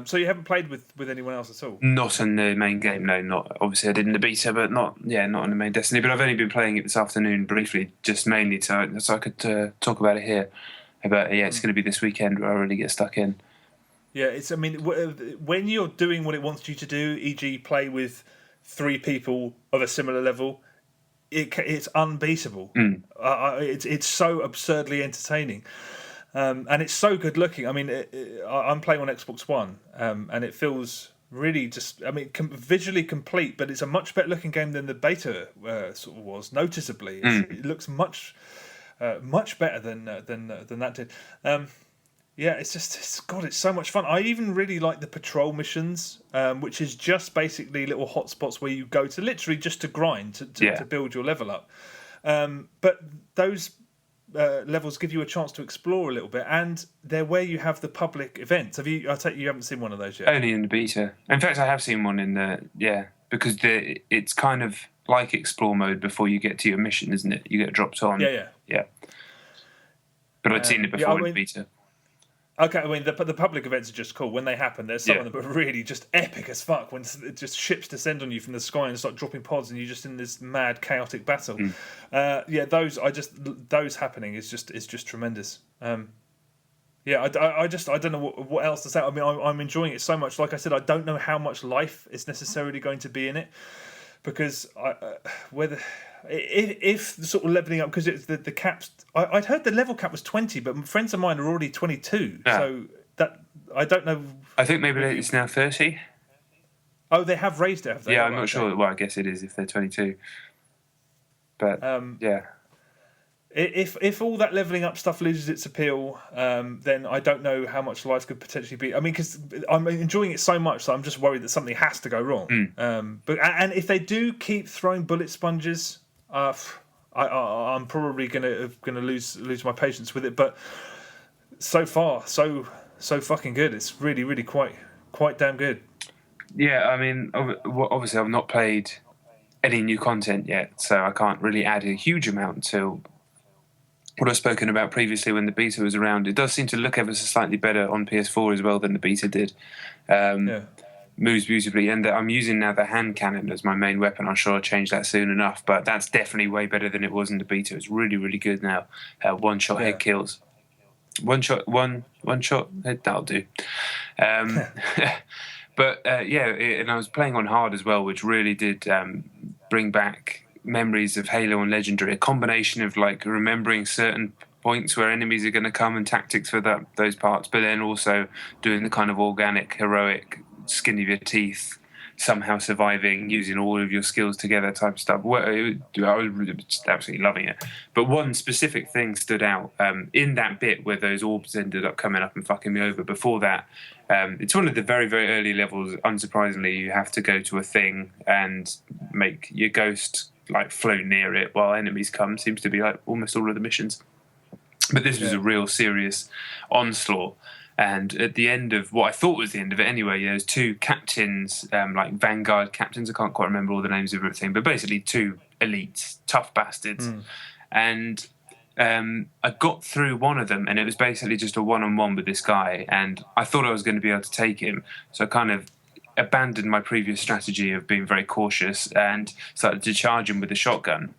So you haven't played with anyone else at all? Not in the main game, no. Not obviously I did in the beta, but not in the main Destiny. But I've only been playing it this afternoon briefly, just mainly so I could talk about it here. But it's going to be this weekend where I really get stuck in. Yeah, when you're doing what it wants you to do, e.g., play with 3 people of a similar level, it's unbeatable. It's so absurdly entertaining, and it's so good looking. I mean, I'm playing on Xbox One, and it feels really visually complete. But it's a much better looking game than the beta sort of was. Noticeably, it looks much better than that did. It's so much fun. I even really like the patrol missions, which is just basically little hotspots where you go to literally just to grind, to build your level up. But those levels give you a chance to explore a little bit, and they're where you have the public events. I take you haven't seen one of those yet? Only in the beta. In fact, I have seen one in because it's kind of like explore mode before you get to your mission, isn't it? You get dropped on. Yeah. But I'd seen it before in the beta. Okay, I mean, the public events are just cool. When they happen, there's some of them are really just epic as fuck, when just ships descend on you from the sky and start dropping pods and you're just in this mad, chaotic battle. Those happening is just tremendous. I don't know what else to say. I mean, I'm enjoying it so much. Like I said, I don't know how much life is necessarily going to be in it, because if the sort of leveling up, because it's the caps. I'd heard the level cap was 20, but friends of mine are already 22. Yeah. So that I don't know. I think maybe it's now 30. Oh, they have raised it, have they? Yeah, I'm not sure. Well, I guess it is if they're 22. But yeah. If all that leveling up stuff loses its appeal, then I don't know how much life could potentially be. I mean, because I'm enjoying it so much that I'm just worried that something has to go wrong. And if they do keep throwing bullet sponges, I'm probably gonna lose my patience with it. But so far, so fucking good. It's really quite damn good. Yeah, I mean, obviously I've not played any new content yet, so I can't really add a huge amount to what I've spoken about previously when the beta was around. It does seem to look ever so slightly better on PS4 as well than the beta did. Moves beautifully, and I'm using now the hand cannon as my main weapon. I'm sure I'll change that soon enough, but that's definitely way better than it was in the beta. It's really good now. One shot head kills. One shot head, that'll do. But and I was playing on hard as well, which really did bring back memories of Halo and Legendary. A combination of like remembering certain points where enemies are going to come and tactics for those parts, but then also doing the kind of organic, heroic, skin of your teeth, somehow surviving using all of your skills together type of stuff. I was just absolutely loving it. But one specific thing stood out in that bit where those orbs ended up coming up and fucking me over. Before that, it's one of the very early levels. Unsurprisingly, you have to go to a thing and make your ghost like float near it while enemies come. Seems to be like almost all of the missions. But this was a real serious onslaught. And at the end of what I thought was the end of it anyway, there's two captains, like Vanguard captains. I can't quite remember all the names of everything, but basically two elites, tough bastards. And I got through one of them, and it was basically just a one-on-one with this guy. And I thought I was going to be able to take him. So I kind of abandoned my previous strategy of being very cautious and started to charge him with a shotgun.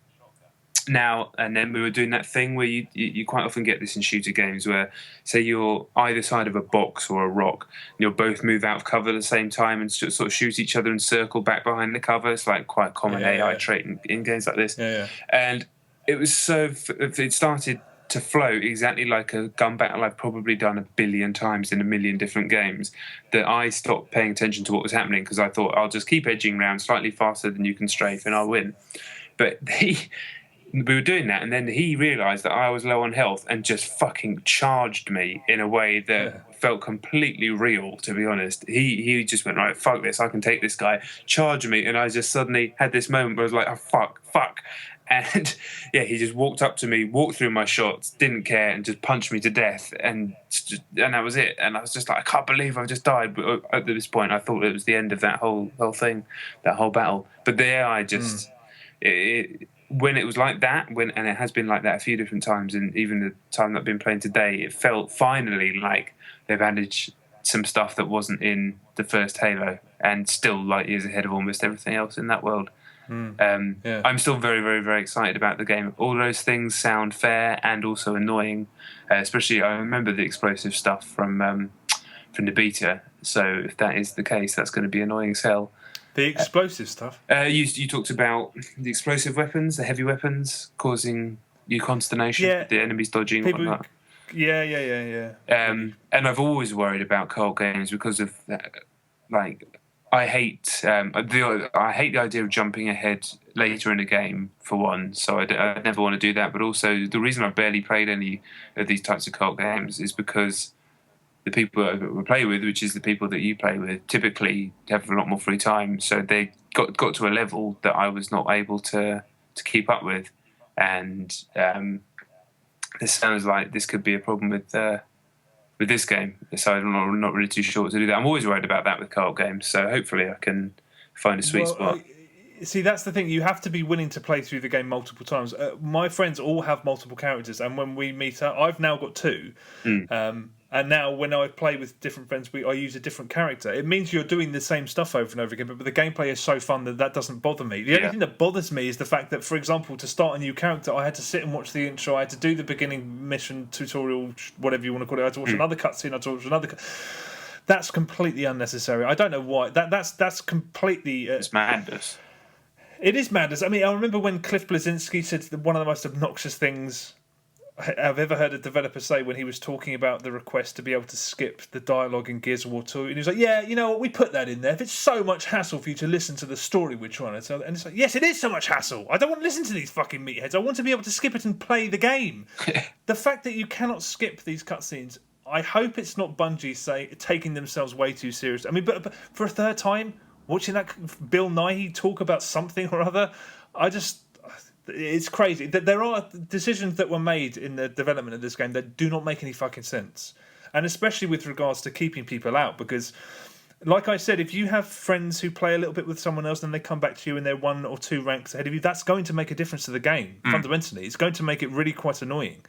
Now, and then we were doing that thing where you quite often get this in shooter games where, say, you're either side of a box or a rock, and you'll both move out of cover at the same time and sort of shoot each other and circle back behind the cover. It's like quite a common AI trait in games like this. And it was it started to flow exactly like a gun battle I've probably done 1 billion times in 1 million different games, that I stopped paying attention to what was happening because I thought I'll just keep edging around slightly faster than you can strafe and I'll win. But we were doing that, and then he realised that I was low on health and just fucking charged me in a way that felt completely real, to be honest. He just went, right, fuck this, I can take this guy, charge me, and I just suddenly had this moment where I was like, oh, fuck. And he just walked up to me, walked through my shots, didn't care, and just punched me to death, and that was it. And I was just like, I can't believe I've just died. But at this point, I thought it was the end of that whole thing, that whole battle. But the AI just... when it was like that, and it has been like that a few different times, and even the time that I've been playing today, it felt finally like they've added some stuff that wasn't in the first Halo, and still light years ahead of almost everything else in that world. I'm still very excited about the game. All those things sound fair and also annoying, especially I remember the explosive stuff from the beta, so if that is the case, that's going to be annoying as hell. The explosive stuff? You talked about the explosive weapons, the heavy weapons, causing you consternation, the enemies dodging and whatnot. Yeah. And I've always worried about co-op games because of that. Like, I hate the idea of jumping ahead later in a game, for one, so I never want to do that. But also, the reason I've barely played any of these types of co-op games is because the people that we play with, which is the people that you play with, typically have a lot more free time. So they got to a level that I was not able to keep up with. And this sounds like this could be a problem with this game. So I'm not really too sure what to do that. I'm always worried about that with co-op games. So hopefully I can find a sweet spot. See, that's the thing. You have to be willing to play through the game multiple times. My friends all have multiple characters, and when we meet up, I've now got 2. And now when I play with different friends, I use a different character. It means you're doing the same stuff over and over again, but the gameplay is so fun that doesn't bother me. The only thing that bothers me is the fact that, for example, to start a new character, I had to sit and watch the intro, I had to do the beginning mission, tutorial, whatever you want to call it, I had to watch another cutscene, I had to watch another... That's completely unnecessary. I don't know why. That's completely... it's madness. It is madness. I mean, I remember when Cliff Bleszinski said that one of the most obnoxious things I've ever heard a developer say when he was talking about the request to be able to skip the dialogue in Gears of War 2, and he was like, yeah, you know what, we put that in there. If it's so much hassle for you to listen to the story we're trying to tell, and it's like, yes, it is so much hassle. I don't want to listen to these fucking meatheads. I want to be able to skip it and play the game. The fact that you cannot skip these cutscenes, I hope it's not Bungie taking themselves way too serious. I mean, but for a third time, watching that Bill Nighy talk about something or other, it's crazy. There are decisions that were made in the development of this game that do not make any fucking sense. And especially with regards to keeping people out, because like I said, if you have friends who play a little bit with someone else and they come back to you and they're 1 or 2 ranks ahead of you, that's going to make a difference to the game, fundamentally. It's going to make it really quite annoying.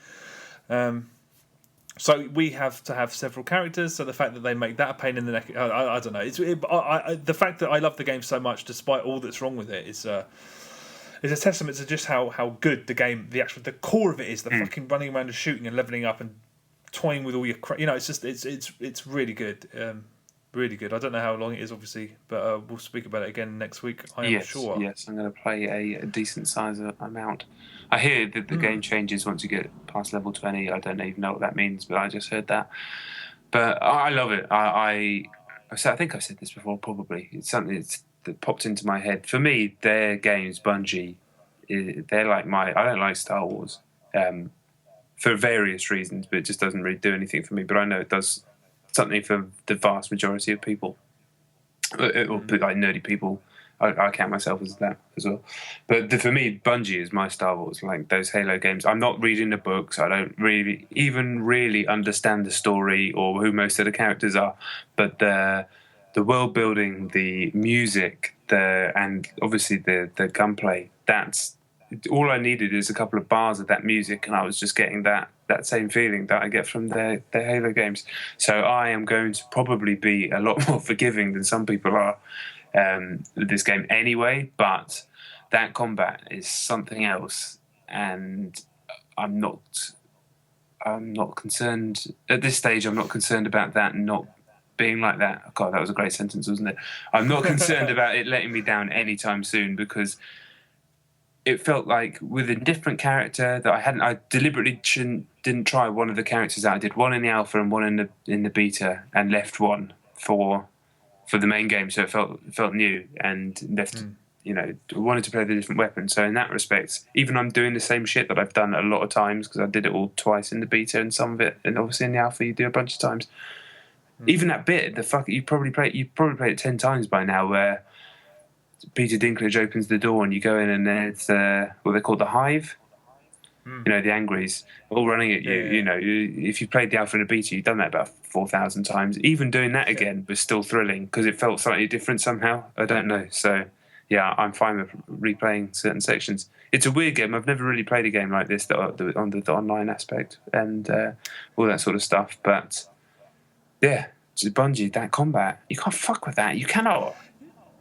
So we have to have several characters, so the fact that they make that a pain in the neck, I don't know. The fact that I love the game so much, despite all that's wrong with it, is a testament to just how good the game, the core of it is. The fucking running around and shooting and leveling up and toying with all your, it's really good, really good. I don't know how long it is, obviously, but we'll speak about it again next week. I am sure. Yes, I'm going to play a decent size amount. I hear that the game changes once you get past level 20. I don't even know what that means, but I just heard that. But I love it. I think I said this before. Probably it's something that popped into my head. For me, their games, Bungie, they're like I don't like Star Wars for various reasons, but it just doesn't really do anything for me. But I know it does something for the vast majority of people, or like nerdy people. I count myself as that as well. But for me, Bungie is my Star Wars, like those Halo games. I'm not reading the books. I don't really understand the story or who most of the characters are. But the world building, the music, and obviously the gunplay, that's all I needed is a couple of bars of that music, and I was just getting that same feeling that I get from the Halo games. So I am going to probably be a lot more forgiving than some people are with this game anyway, but that combat is something else, and I'm not concerned at this stage. I'm not concerned about that not being like that. God, that was a great sentence, wasn't it? I'm not concerned about it letting me down anytime soon, because it felt like with a different character that I deliberately didn't try one of the characters out. I did one in the alpha and one in the beta, and left one for the main game, so it felt new, and left. Wanted to play the different weapon. So in that respect, even I'm doing the same shit that I've done a lot of times, because I did it all twice in the beta and some of it, and obviously in the alpha you do a bunch of times. Even that bit, you probably played it 10 times by now, where Peter Dinklage opens the door and you go in and there's what they call the Hive. The Angries all running at you. Yeah. If you played the alpha and the beta, you've done that about 4,000 times. Even doing that again was still thrilling, because it felt slightly different somehow. I don't know. So yeah, I'm fine with replaying certain sections. It's a weird game. I've never really played a game like this on the online aspect and all that sort of stuff. But yeah, Bungie, that combat, you can't fuck with that. You cannot.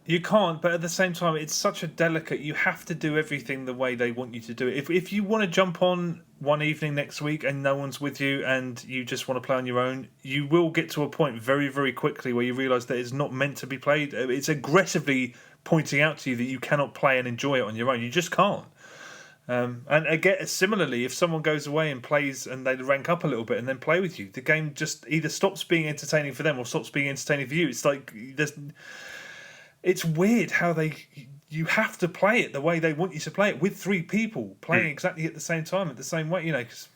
You can't, but at the same time, it's such a delicate. You have to do everything the way they want you to do it. If you want to jump on one evening next week and no one's with you and you just want to play on your own, you will get to a point very, very quickly where you realise that it's not meant to be played. It's aggressively pointing out to you that you cannot play and enjoy it on your own. You just can't. And again, similarly, if someone goes away and plays and they rank up a little bit and then play with you, the game just either stops being entertaining for them or stops being entertaining for you. It's like it's weird how you have to play it the way they want you to play it, with 3 people playing exactly at the same time, at the same way. Cause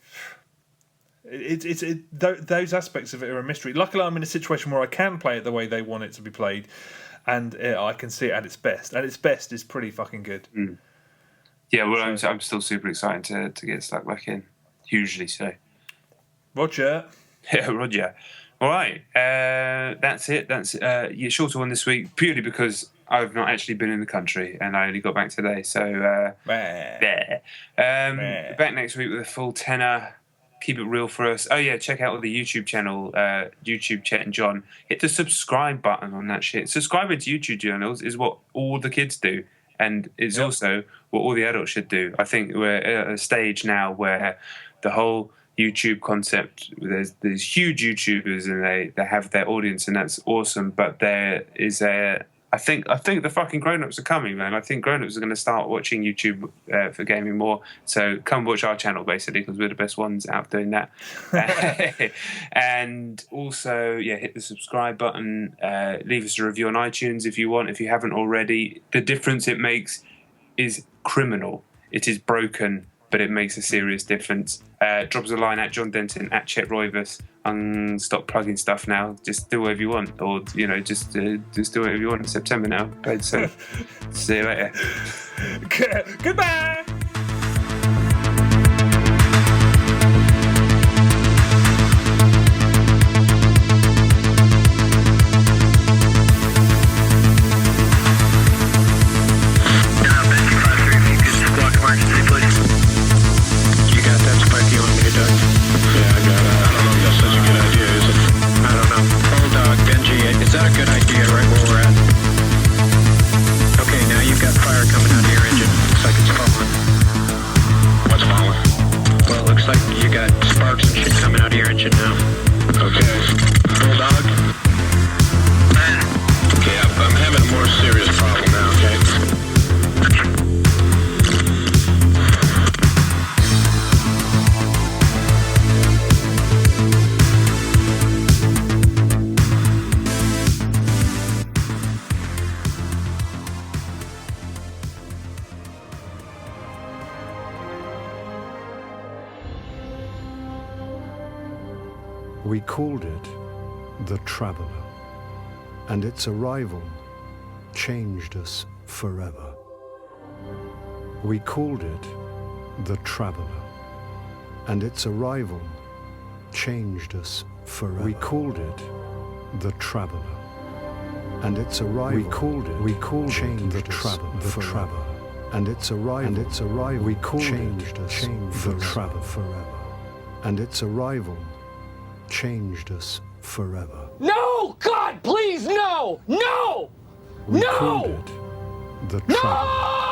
those aspects of it are a mystery. Luckily, I'm in a situation where I can play it the way they want it to be played, and I can see it at its best. At its best is pretty fucking good. Yeah, well, I'm still super excited to get stuck back in. Hugely so. Roger. Yeah, Roger. All right, that's it. That's your shorter one this week, purely because I've not actually been in the country and I only got back today. So there. Back next week with a full tenner. Keep it real for us. Oh yeah, check out the YouTube channel, YouTube Chet and John. Hit the subscribe button on that shit. Subscribing to YouTube channels is what all the kids do, and it's also what all the adults should do. I think we're at a stage now where the whole YouTube concept, there's huge YouTubers and they have their audience, and that's awesome, but there is I I think the fucking grown-ups are coming, man. I think grown-ups are going to start watching YouTube for gaming more. So come watch our channel, basically, because we're the best ones out doing that. And also, hit the subscribe button. Leave us a review on iTunes if you want, if you haven't already. The difference it makes is criminal. It is broken, but it makes a serious difference. Drop us a line at John Denton, at Chet Roivas. Stop plugging stuff now. Just do whatever you want, or just do whatever you want in September now. So see you later. Goodbye. Is that a good idea right where we're at? Okay, now you've got fire coming out of your engine. Looks like it's falling. What's falling? Well, it looks like you got sparks and shit coming out of your engine now. Okay. Bulldog? Okay, I'm having a more serious problem now, okay? We called it the Traveler, and its arrival changed us forever. We called it the Traveler, and its arrival changed us forever. We called it the Traveler, and its arrival. We called it the Traveler, and its arrival. We called it the Traveler forever, and its arrival changed us forever. No! God, please, no! No! We No! called it the Traveler.